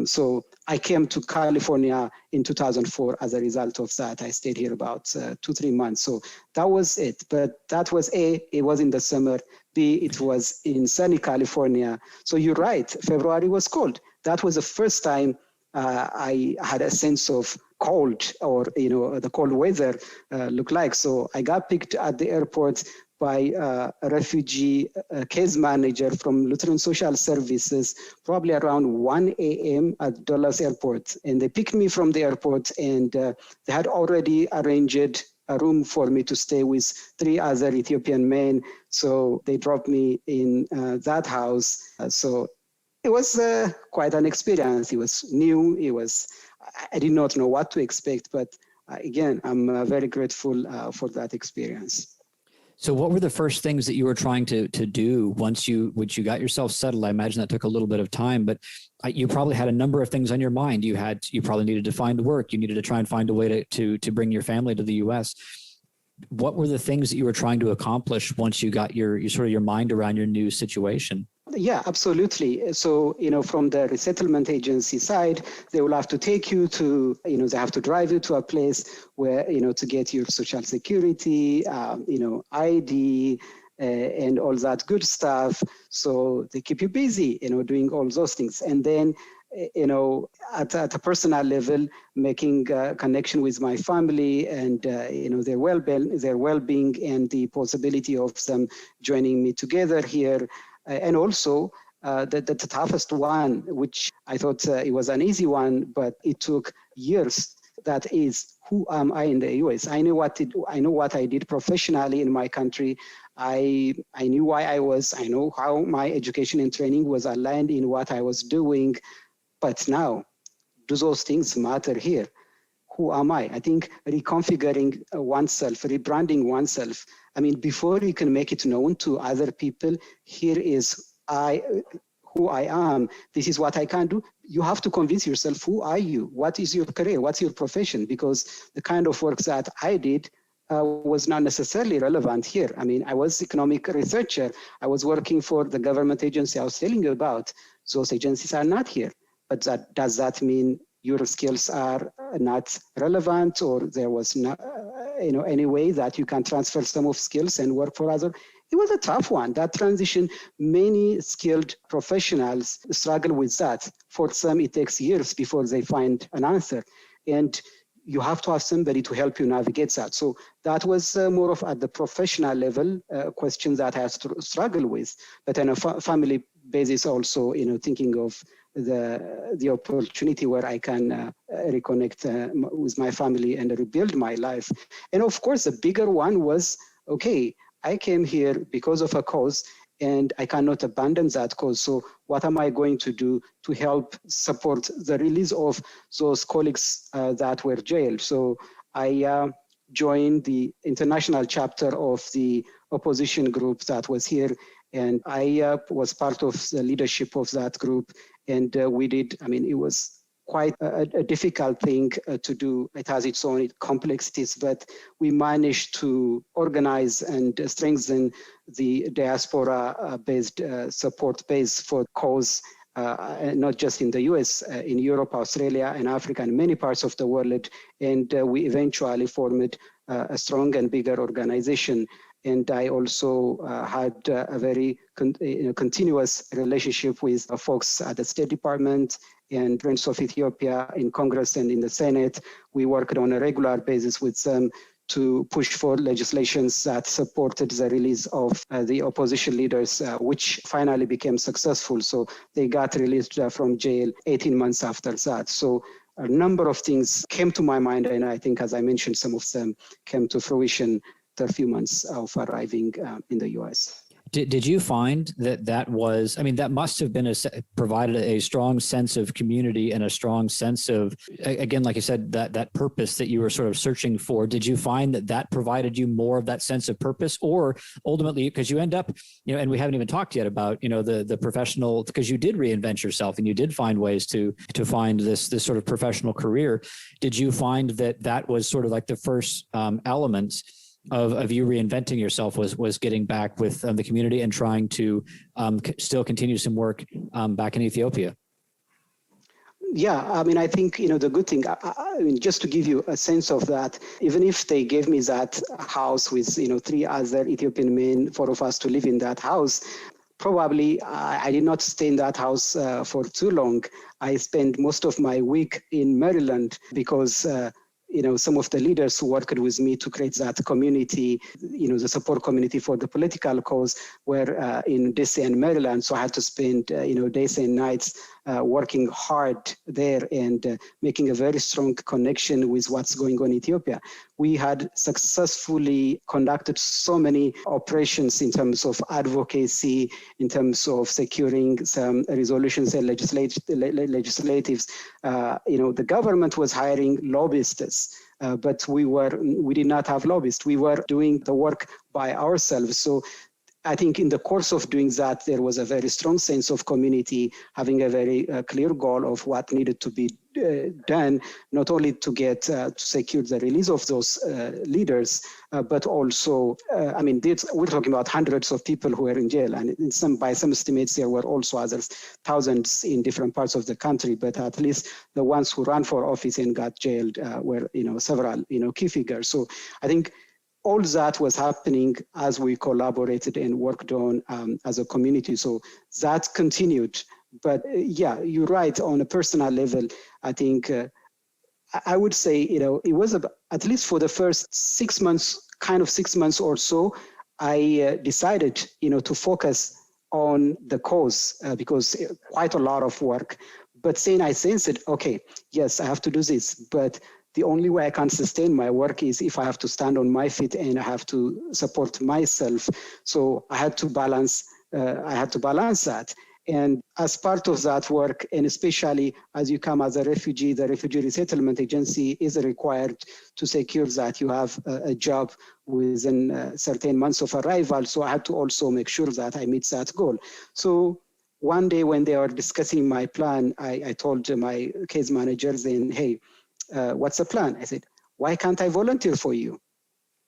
So I came to California in 2004 as a result of that. I stayed here about 2-3 months. So that was it. But that was it was in the summer. B, it was in sunny California. So you're right, February was cold. That was the first time I had a sense of cold, or the cold weather looked like. So I got picked at the airport by a refugee case manager from Lutheran Social Services, probably around 1 a.m. at Dulles Airport. And they picked me from the airport, and they had already arranged a room for me to stay with 3 other Ethiopian men. So they dropped me in that house. So it was quite an experience. It was new. I did not know what to expect, but again, I'm very grateful for that experience. So what were the first things that you were trying to do once you got yourself settled? I imagine that took a little bit of time, but you probably had a number of things on your mind. You probably needed to find work. You needed to try and find a way to bring your family to the U.S. What were the things that you were trying to accomplish once you got your mind around your new situation? Yeah, absolutely. So, from the resettlement agency side, they will have to take you to, they have to drive you to a place where, to get your social security, ID, and all that good stuff. So they keep you busy, doing all those things. And then, at a personal level, making a connection with my family and, their well-being and the possibility of them joining me together here. And also the toughest one, which I thought it was an easy one, but it took years. That is, who am I in the US? I know what I did professionally in my country. I knew why I know how my education and training was aligned in what I was doing. But now, do those things matter here? Who am I? I think reconfiguring oneself, rebranding oneself. I mean, before you can make it known to other people, here is who I am. This is what I can do. You have to convince yourself, who are you? What is your career? What's your profession? Because the kind of work that I did was not necessarily relevant here. I mean, I was economic researcher. I was working for the government agency I was telling you about. Those agencies are not here. But does that mean your skills are not relevant, or there was not, any way that you can transfer some of skills and work for others? It was a tough one. That transition, many skilled professionals struggle with that. For some, it takes years before they find an answer. And you have to have somebody to help you navigate that. So that was more of at the professional level question that I have to struggle with. But on a family basis also, thinking of the opportunity where I can reconnect with my family and rebuild my life. And of course, the bigger one was, okay, I came here because of a cause and I cannot abandon that cause. So what am I going to do to help support the release of those colleagues that were jailed? So I joined the international chapter of the opposition group that was here. And I was part of the leadership of that group. And we did, it was quite a difficult thing to do. It has its own complexities, but we managed to organize and strengthen the diaspora-based support base for cause, not just in the US, in Europe, Australia, and Africa, and many parts of the world. And we eventually formed a strong and bigger organization. And I also had a very continuous relationship with folks at the State Department and Friends of Ethiopia in Congress and in the Senate. We worked on a regular basis with them to push for legislations that supported the release of the opposition leaders, which finally became successful. So they got released from jail 18 months after that. So a number of things came to my mind, and I think, as I mentioned, some of them came to fruition after a few months of arriving in the U.S. Did you find that was, that must have been provided a strong sense of community and a strong sense of, again, like you said, that purpose that you were sort of searching for? Did you find that provided you more of that sense of purpose, or ultimately, because you end up, and we haven't even talked yet about, the professional, because you did reinvent yourself and you did find ways to find this sort of professional career. Did you find that was sort of like the first elements of you reinventing yourself was getting back with the community and trying to still continue some work back in Ethiopia? Yeah, I think, the good thing, just to give you a sense of that, even if they gave me that house with, 3 other Ethiopian men, 4 of us to live in that house, probably I did not stay in that house for too long. I spent most of my week in Maryland because some of the leaders who worked with me to create that community, the support community for the political cause, were in DC and Maryland. So I had to spend, days and nights working hard there and making a very strong connection with what's going on in Ethiopia. We had successfully conducted so many operations in terms of advocacy, in terms of securing some resolutions and legislatives. The government was hiring lobbyists, but we did not have lobbyists. We were doing the work by ourselves. So I think in the course of doing that, there was a very strong sense of community, having a very clear goal of what needed to be done, not only to get to secure the release of those leaders, but also, we're talking about hundreds of people who were in jail, and by some estimates, there were also others, thousands in different parts of the country. But at least the ones who ran for office and got jailed were, several, key figures. So I think all that was happening as we collaborated and worked on as a community. So that continued. But yeah, you're right. On a personal level, I think I would say, it was at least for the first 6 months, kind of 6 months or so, I decided, to focus on the cause because quite a lot of work. But then I sensed, okay, yes, I have to do this, but the only way I can sustain my work is if I have to stand on my feet and I have to support myself. So I had to balance that. And as part of that work, and especially as you come as a refugee, the Refugee Resettlement Agency is required to secure that you have a job within certain months of arrival. So I had to also make sure that I meet that goal. So one day when they were discussing my plan, I told my case managers, then, hey, what's the plan? I said, why can't I volunteer for you?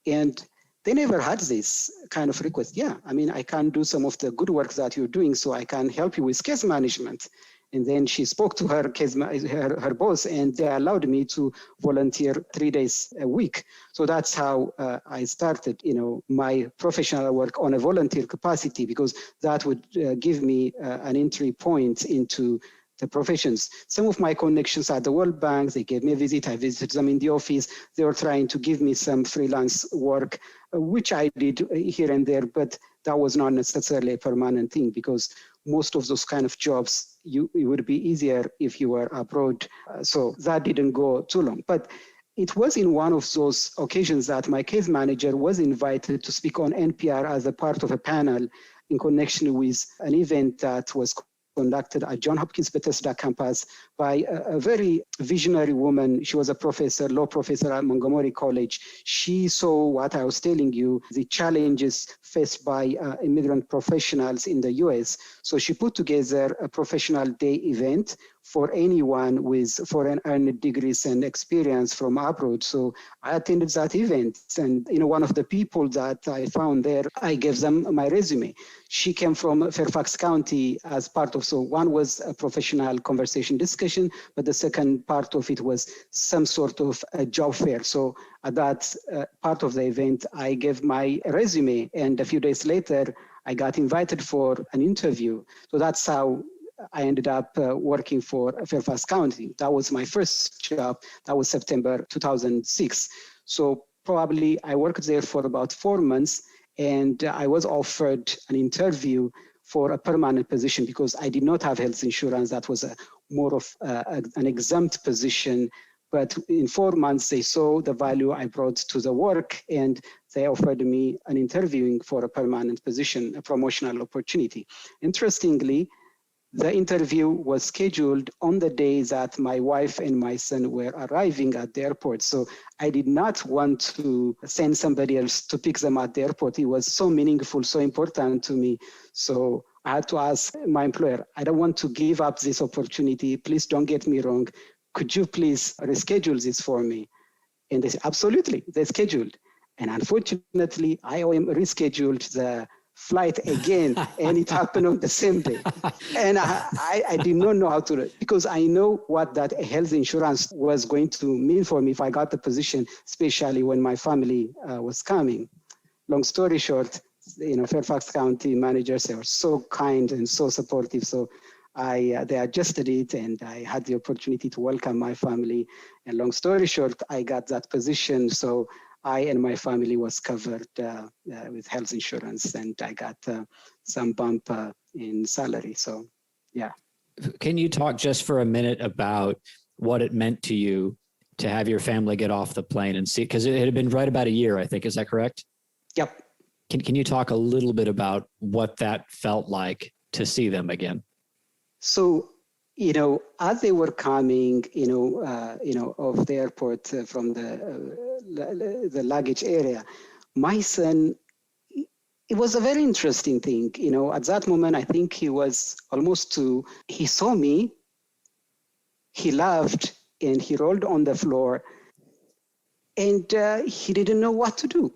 And they never had this kind of request. Yeah, I can do some of the good work that you're doing, so I can help you with case management. And then she spoke to her boss, and they allowed me to volunteer 3 days a week. So that's how I started, my professional work on a volunteer capacity, because that would give me an entry point into the professions. Some of my connections at the World Bank, they gave me a visit. I visited them in the office. They were trying to give me some freelance work, which I did here and there, but that was not necessarily a permanent thing, because most of those kind of jobs, it would be easier if you were abroad. So that didn't go too long. But it was in one of those occasions that my case manager was invited to speak on NPR as a part of a panel in connection with an event that was conducted at Johns Hopkins Bethesda campus by a very visionary woman. She was a professor, law professor at Montgomery College. She saw what I was telling you, the challenges faced by immigrant professionals in the US. So she put together a professional day event for anyone with foreign earned degrees and experience from abroad. So I attended that event, and one of the people that I found there, I gave them my resume. She came from Fairfax County as part of, so one was a professional conversation discussion, but the second part of it was some sort of a job fair. So at that part of the event, I gave my resume, and a few days later, I got invited for an interview. So that's how I ended up working for Fairfax County. That was my first job. That was September 2006. So probably I worked there for about 4 months, and I was offered an interview for a permanent position because I did not have health insurance. That was more of an exempt position. But in 4 months, they saw the value I brought to the work, and they offered me an interviewing for a permanent position, a promotional opportunity. Interestingly, the interview was scheduled on the day that my wife and my son were arriving at the airport. So I did not want to send somebody else to pick them at the airport. It was so meaningful, so important to me. So I had to ask my employer, I don't want to give up this opportunity. Please don't get me wrong. Could you please reschedule this for me? And they said, absolutely, they scheduled. And unfortunately, I rescheduled the flight again, and it happened on the same day. And I did not know how to do it, because I know what that health insurance was going to mean for me if I got the position, especially when my family was coming. Long story short, Fairfax County managers, they were so kind and so supportive. So they adjusted it, and I had the opportunity to welcome my family. And long story short, I got that position. So I and my family was covered with health insurance, and I got some bump in salary. So, yeah. Can you talk just for a minute about what it meant to you to have your family get off the plane and see, because it had been right about a year, I think. Is that correct? Yep. Can you talk a little bit about what that felt like to see them again? So, as they were coming, off the airport from the luggage area, my son, it was a very interesting thing. At that moment, I think he was almost 2. He saw me, he laughed, and he rolled on the floor, and he didn't know what to do.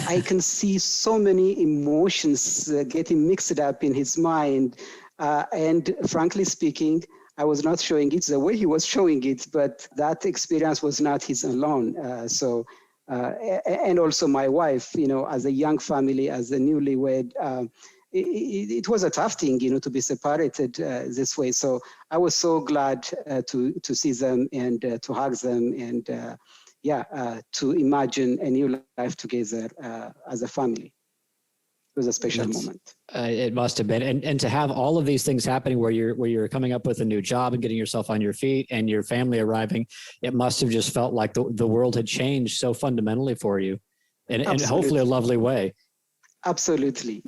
I can see so many emotions getting mixed up in his mind. And frankly speaking, I was not showing it the way he was showing it, but that experience was not his alone. And also my wife, as a young family, as a newlywed, it was a tough thing, to be separated this way. So I was so glad to see them and to hug them and to imagine a new life together as a family. It was a special moment. It must have been, and to have all of these things happening where you're coming up with a new job and getting yourself on your feet, and your family arriving, it must have just felt like the world had changed so fundamentally for you, and hopefully a lovely way. Absolutely.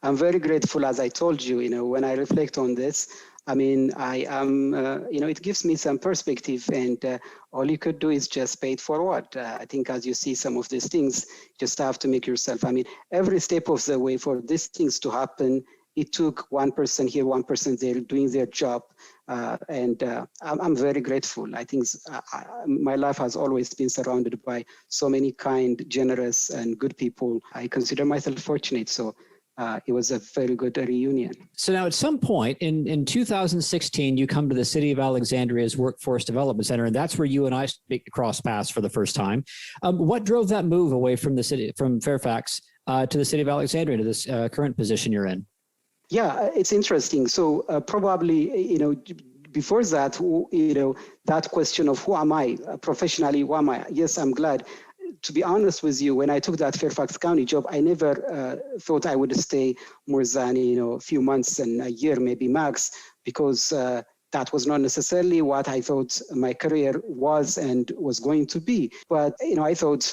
I'm very grateful, as I told you. When I reflect on this, I mean, I am, it gives me some perspective, and all you could do is just pay it forward. I think as you see some of these things, just have to make yourself, every step of the way for these things to happen, it took one person here, one person there doing their job. And I'm very grateful. I think my life has always been surrounded by so many kind, generous, and good people. I consider myself fortunate. So it was a very good reunion. So now at some point in 2016, you come to the city of Alexandria's Workforce Development Center, and that's where you and I cross paths for the first time. What drove that move away from the city, from Fairfax to the city of Alexandria, to this current position you're in? Yeah, it's interesting. So probably, before that, that question of who am I professionally, who am I? Yes, I'm glad. To be honest with you, when I took that Fairfax County job, I never thought I would stay more than, a few months and a year, maybe max, because that was not necessarily what I thought my career was and was going to be. But, I thought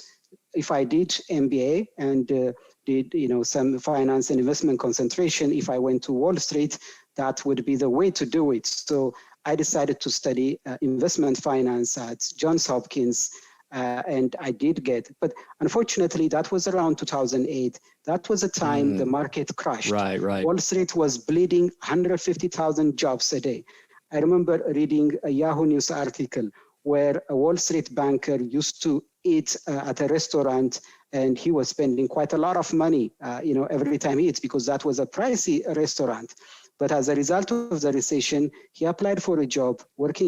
if I did MBA and did, some finance and investment concentration, if I went to Wall Street, that would be the way to do it. So I decided to study investment finance at Johns Hopkins. And I did get, but unfortunately, that was around 2008. That was a time the market crashed. Right. Wall Street was bleeding 150,000 jobs a day. I remember reading a Yahoo News article where a Wall Street banker used to eat at a restaurant, and he was spending quite a lot of money, every time he eats, because that was a pricey restaurant. But as a result of the recession, he applied for a job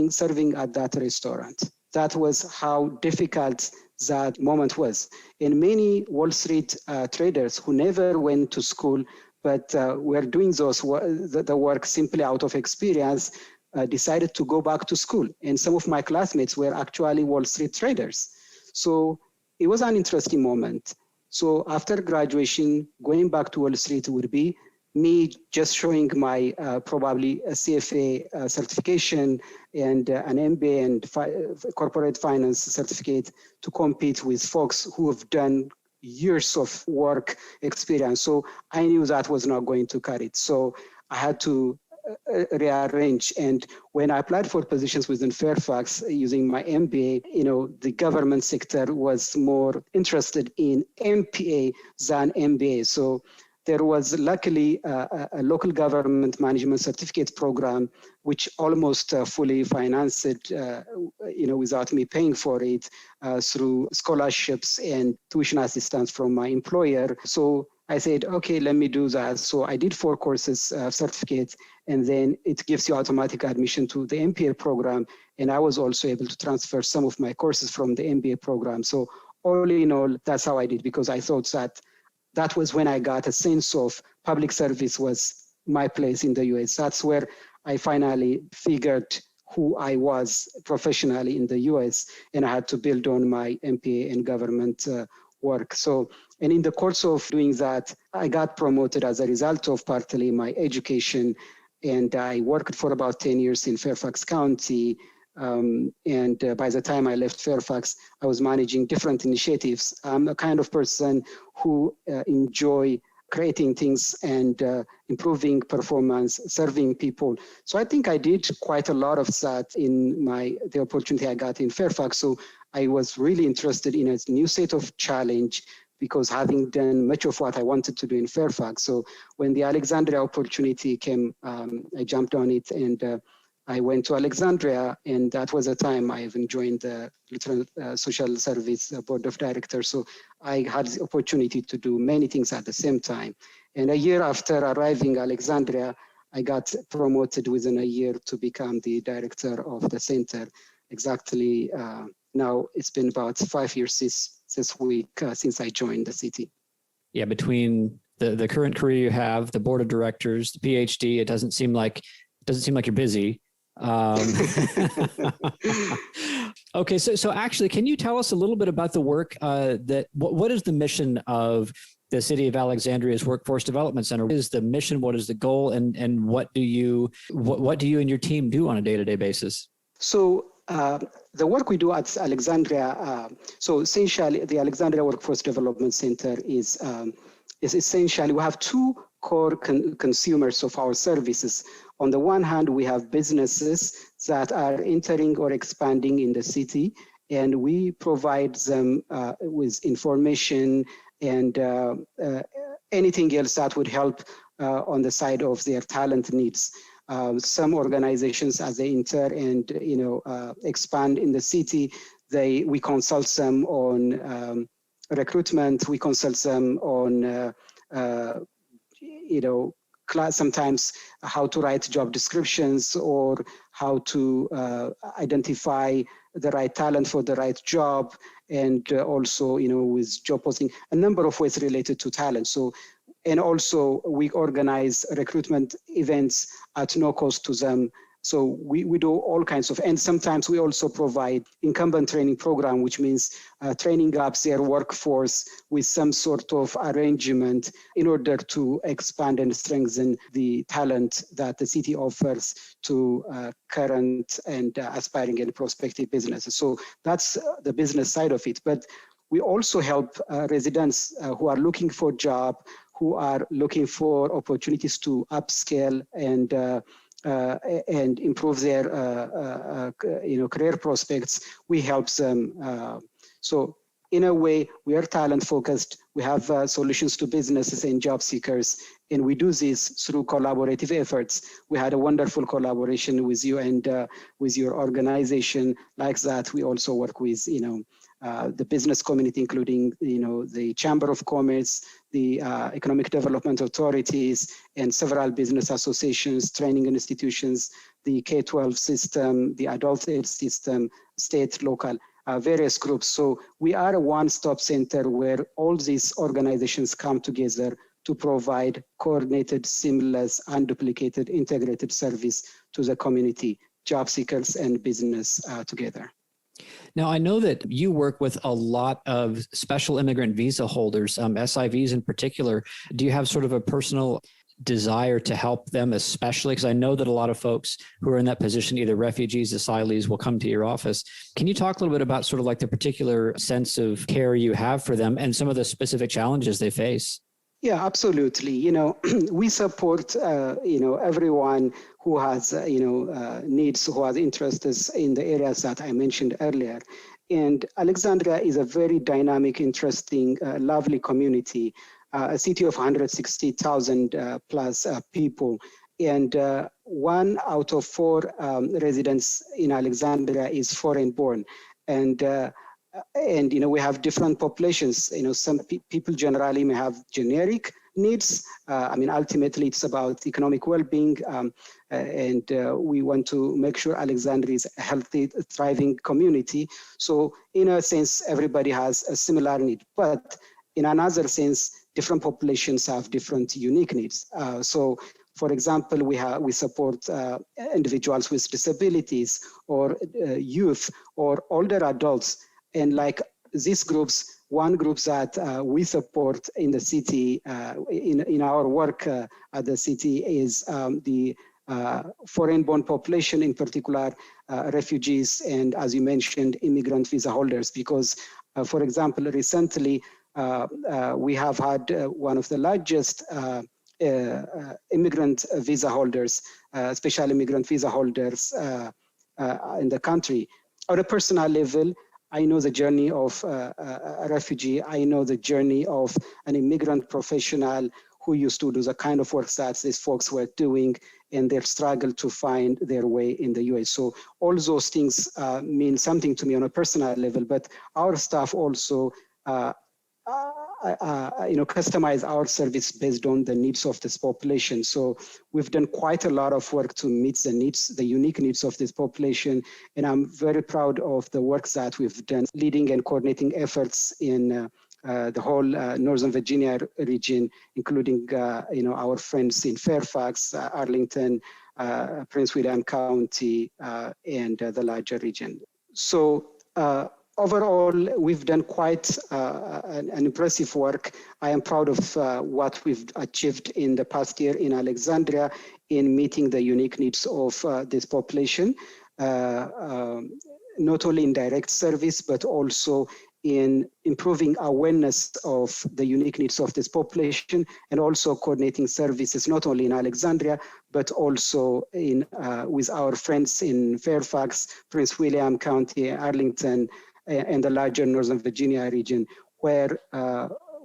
serving at that restaurant. That was how difficult that moment was. And many Wall Street traders who never went to school, but were doing the work simply out of experience, decided to go back to school. And some of my classmates were actually Wall Street traders. So it was an interesting moment. So after graduation, going back to Wall Street would be me just showing my probably a CFA certification and an MBA and corporate finance certificate to compete with folks who have done years of work experience. So I knew that was not going to cut it. So I had to rearrange. And when I applied for positions within Fairfax using my MBA, the government sector was more interested in MPA than MBA. So there was luckily a local government management certificate program, which almost fully financed it, without me paying for it, through scholarships and tuition assistance from my employer. So I said, okay, let me do that. So I did 4 courses, certificates, and then it gives you automatic admission to the MPA program. And I was also able to transfer some of my courses from the MBA program. So all in all, that's how I did, because I thought that was when I got a sense of public service was my place in the US. That's where I finally figured who I was professionally in the US, and I had to build on my MPA and government work. So, and in the course of doing that, I got promoted as a result of partly my education, and I worked for about 10 years in Fairfax County. And by the time I left Fairfax, I was managing different initiatives. I'm a kind of person who enjoy creating things and improving performance, serving people. So I think I did quite a lot of that in the opportunity I got in Fairfax. So I was really interested in a new set of challenge, because having done much of what I wanted to do in Fairfax. So when the Alexandria opportunity came, I jumped on it, and I went to Alexandria, and that was the time I even joined the Lutheran Social Service Board of Directors. So I had the opportunity to do many things at the same time. And a year after arriving Alexandria, I got promoted within a year to become the director of the center. Exactly now, it's been about 5 years this week since I joined the city. Yeah, between the current career you have, the board of directors, the PhD, it doesn't seem like you're busy. Okay, so actually, can you tell us a little bit about the work what is the mission of the City of Alexandria's Workforce Development Center? What is the mission? What is the goal? And what do you and your team do on a day-to-day basis? So the work we do at Alexandria, so essentially the Alexandria Workforce Development Center is essentially, we have two core consumers of our services. On the one hand, we have businesses that are entering or expanding in the city, and we provide them with information and anything else that would help on the side of their talent needs. Some organizations, as they enter and expand in the city, we consult them on recruitment. We consult them on sometimes how to write job descriptions, or how to identify the right talent for the right job, and also with job posting, a number of ways related to talent. So, and also we organize recruitment events at no cost to them. So we do all kinds of, and sometimes we also provide incumbent training program, which means training up their workforce with some sort of arrangement in order to expand and strengthen the talent that the city offers to current and aspiring and prospective businesses. So that's the business side of it. But we also help residents who are looking for a job, who are looking for opportunities to upscale and improve their career prospects. We help them. So in a way, we are talent focused. We have solutions to businesses and job seekers, and we do this through collaborative efforts. We had a wonderful collaboration with you and with your organization. Like that, we also work with the business community, including the Chamber of Commerce, the Economic Development Authorities, and several business associations, training institutions, the K-12 system, the adult ed system, state, local, various groups. So we are a one-stop center where all these organizations come together to provide coordinated, seamless, unduplicated, integrated service to the community, job seekers and business together. Now, I know that you work with a lot of special immigrant visa holders, SIVs in particular. Do you have sort of a personal desire to help them, especially? Because I know that a lot of folks who are in that position, either refugees, asylees, will come to your office. Can you talk a little bit about sort of like the particular sense of care you have for them and some of the specific challenges they face? Yeah, absolutely. We support, everyone who has, needs, who has interests in the areas that I mentioned earlier. And Alexandria is a very dynamic, interesting, lovely community, a city of 160,000 plus people. And 1 out of 4 residents in Alexandria is foreign born. And we have different populations. Some people generally may have generic needs. Ultimately, it's about economic well-being, and we want to make sure Alexandria is a healthy, thriving community. So, in a sense, everybody has a similar need. But in another sense, different populations have different unique needs. So, For example, we support individuals with disabilities or youth or older adults. And like these groups, one group that we support in the city, in our work at the city is the foreign-born population, in particular refugees and, as you mentioned, immigrant visa holders. Because, for example, recently we have had one of the largest immigrant visa holders, special immigrant visa holders in the country. On a personal level, I know the journey of a refugee. I know the journey of an immigrant professional who used to do the kind of work that these folks were doing and their struggle to find their way in the US. So all those things mean something to me on a personal level, but our staff also customize our service based on the needs of this population. So we've done quite a lot of work to meet the needs, the unique needs of this population. And I'm very proud of the work that we've done, leading and coordinating efforts in the whole Northern Virginia region, including our friends in Fairfax, Arlington, Prince William County, and the larger region. So overall, we've done quite an impressive work. I am proud of what we've achieved in the past year in Alexandria in meeting the unique needs of this population, not only in direct service, but also in improving awareness of the unique needs of this population, and also coordinating services not only in Alexandria, but also in with our friends in Fairfax, Prince William County, Arlington, and the larger Northern Virginia region, where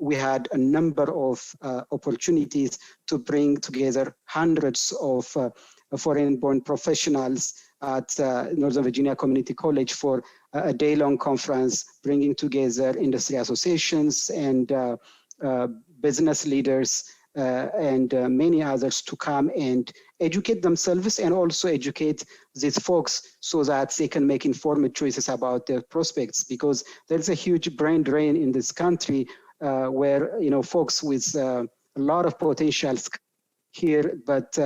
we had a number of opportunities to bring together hundreds of foreign-born professionals at Northern Virginia Community College for a day-long conference, bringing together industry associations and business leaders and many others to come and educate themselves and also educate these folks so that they can make informed choices about their prospects. Because there's a huge brain drain in this country where folks with a lot of potentials here, but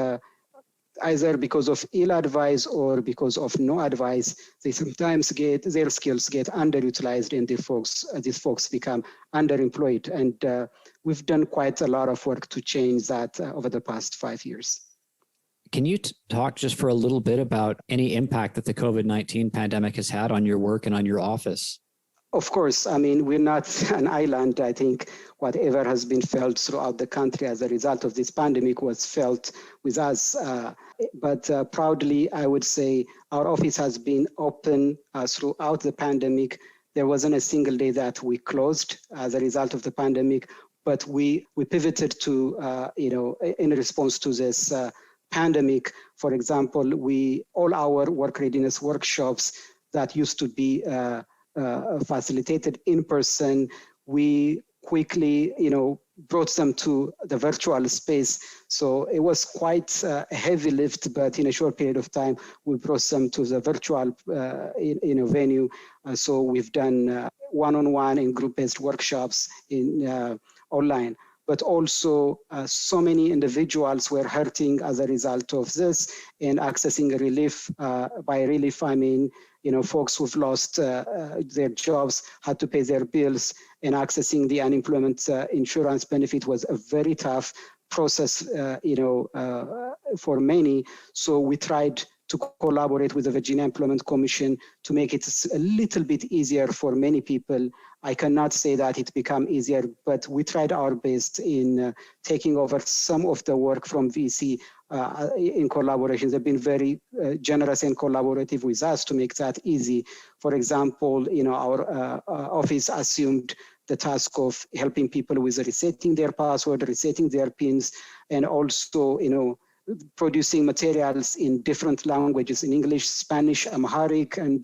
either because of ill advice or because of no advice, they sometimes their skills get underutilized and these folks become underemployed. And we've done quite a lot of work to change that over the past 5 years. Can you talk just for a little bit about any impact that the COVID-19 pandemic has had on your work and on your office? Of course. I mean, we're not an island. I think whatever has been felt throughout the country as a result of this pandemic was felt with us. But proudly, I would say our office has been open throughout the pandemic. There wasn't a single day that we closed as a result of the pandemic, but we pivoted to, in response to this pandemic. For example, all our work readiness workshops that used to be facilitated in person, we quickly, brought them to the virtual space. So it was quite a heavy lift, but in a short period of time, we brought them to the virtual, venue. So we've done one-on-one and group-based workshops in online. But also so many individuals were hurting as a result of this and accessing relief. By relief, I mean, folks who've lost their jobs, had to pay their bills, and accessing the unemployment insurance benefit was a very tough process, for many. So we tried to collaborate with the Virginia Employment Commission to make it a little bit easier for many people. I cannot say that it became easier, but we tried our best in taking over some of the work from VC in collaboration. They've been very generous and collaborative with us to make that easy. For example, our office assumed the task of helping people with resetting their password, resetting their PINs, and also, producing materials in different languages, in English, Spanish, Amharic, and,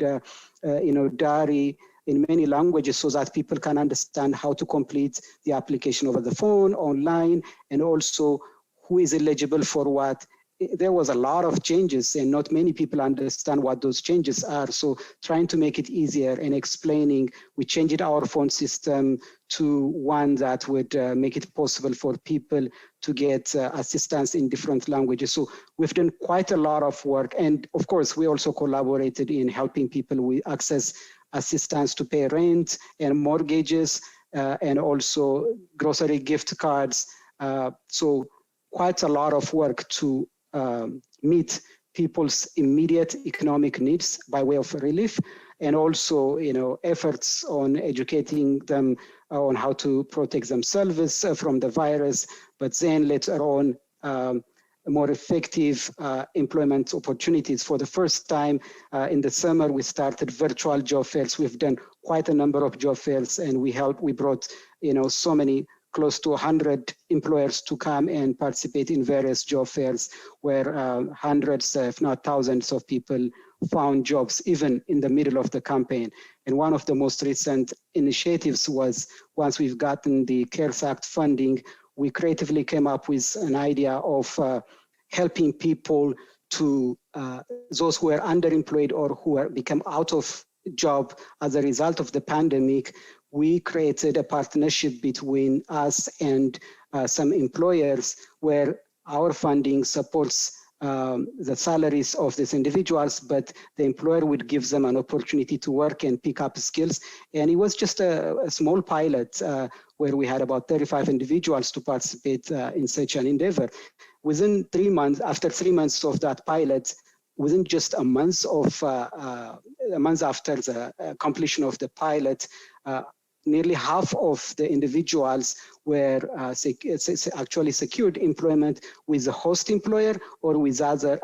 Dari, in many languages, so that people can understand how to complete the application over the phone, online, and also who is eligible for what, there was a lot of changes and not many people understand what those changes are. So trying to make it easier and explaining, we changed our phone system to one that would make it possible for people to get assistance in different languages. So we've done quite a lot of work. And of course, we also collaborated in helping people with access assistance to pay rent and mortgages and also grocery gift cards. So quite a lot of work to meet people's immediate economic needs by way of relief, and also, efforts on educating them on how to protect themselves from the virus, but then later on, more effective employment opportunities. For the first time in the summer, we started virtual job fairs. We've done quite a number of job fairs, and we brought, so many, close to 100 employers to come and participate in various job fairs where hundreds, if not thousands of people found jobs even in the middle of the campaign. And one of the most recent initiatives was, once we've gotten the CARES Act funding, we creatively came up with an idea of helping people to, those who are underemployed or who become out of job as a result of the pandemic. We created a partnership between us and some employers where our funding supports the salaries of these individuals, but the employer would give them an opportunity to work and pick up skills. And it was just a small pilot where we had about 35 individuals to participate in such an endeavor. Within 3 months, after 3 months of that pilot, within just a month after the completion of the pilot, nearly half of the individuals were actually secured employment with the host employer or with other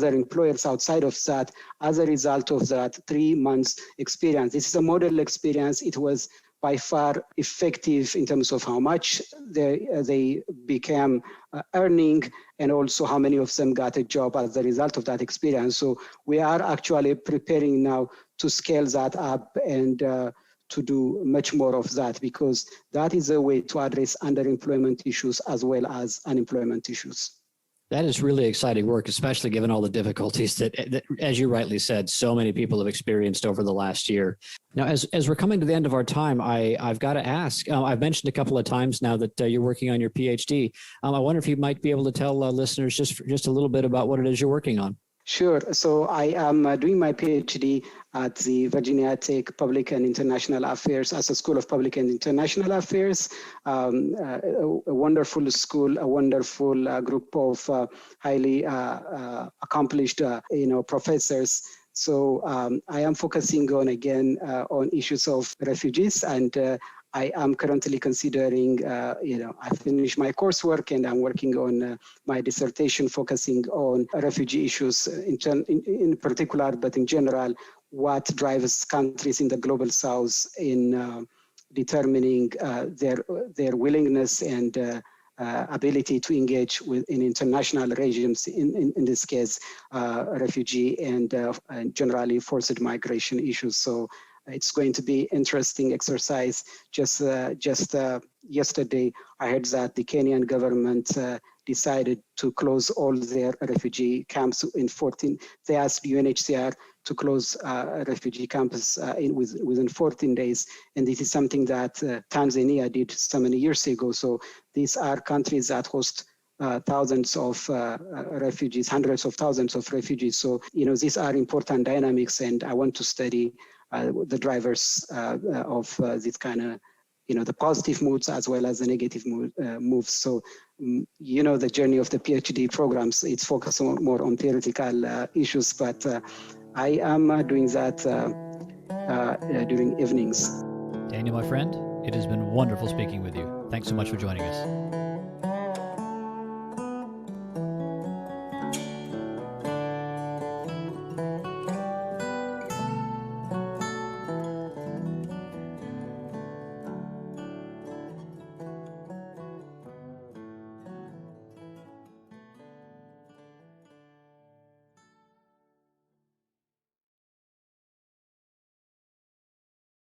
employers outside of that as a result of that 3 months experience. This is a model experience. It was by far effective in terms of how much they became earning, and also how many of them got a job as a result of that experience. So we are actually preparing now to scale that up and to do much more of that, because that is a way to address underemployment issues as well as unemployment issues. That is really exciting work, especially given all the difficulties that, as you rightly said, so many people have experienced over the last year. Now, as we're coming to the end of our time, I've got to ask, I've mentioned a couple of times now that you're working on your PhD. I wonder if you might be able to tell listeners just a little bit about what it is you're working on. Sure. So I am doing my PhD at the Virginia Tech Public and International Affairs, as a School of Public and International Affairs, a wonderful school, a wonderful group of highly accomplished, professors. So I am focusing on issues of refugees, and I am currently considering, I finished my coursework and I'm working on my dissertation focusing on refugee issues in particular, but in general, what drives countries in the global south in determining their willingness and ability to engage in international regimes, in this case, refugee and generally forced migration issues. So it's going to be interesting exercise. Just yesterday, I heard that the Kenyan government decided to close all their refugee camps in 14. They asked UNHCR to close refugee camps within 14 days. And this is something that Tanzania did so many years ago. So these are countries that host thousands of refugees, hundreds of thousands of refugees. So, these are important dynamics, and I want to study the drivers of this kind of, the positive moods as well as the negative moves. So, the journey of the PhD programs, it's focused more on theoretical issues, but I am doing that during evenings. Daniel, my friend, it has been wonderful speaking with you. Thanks so much for joining us.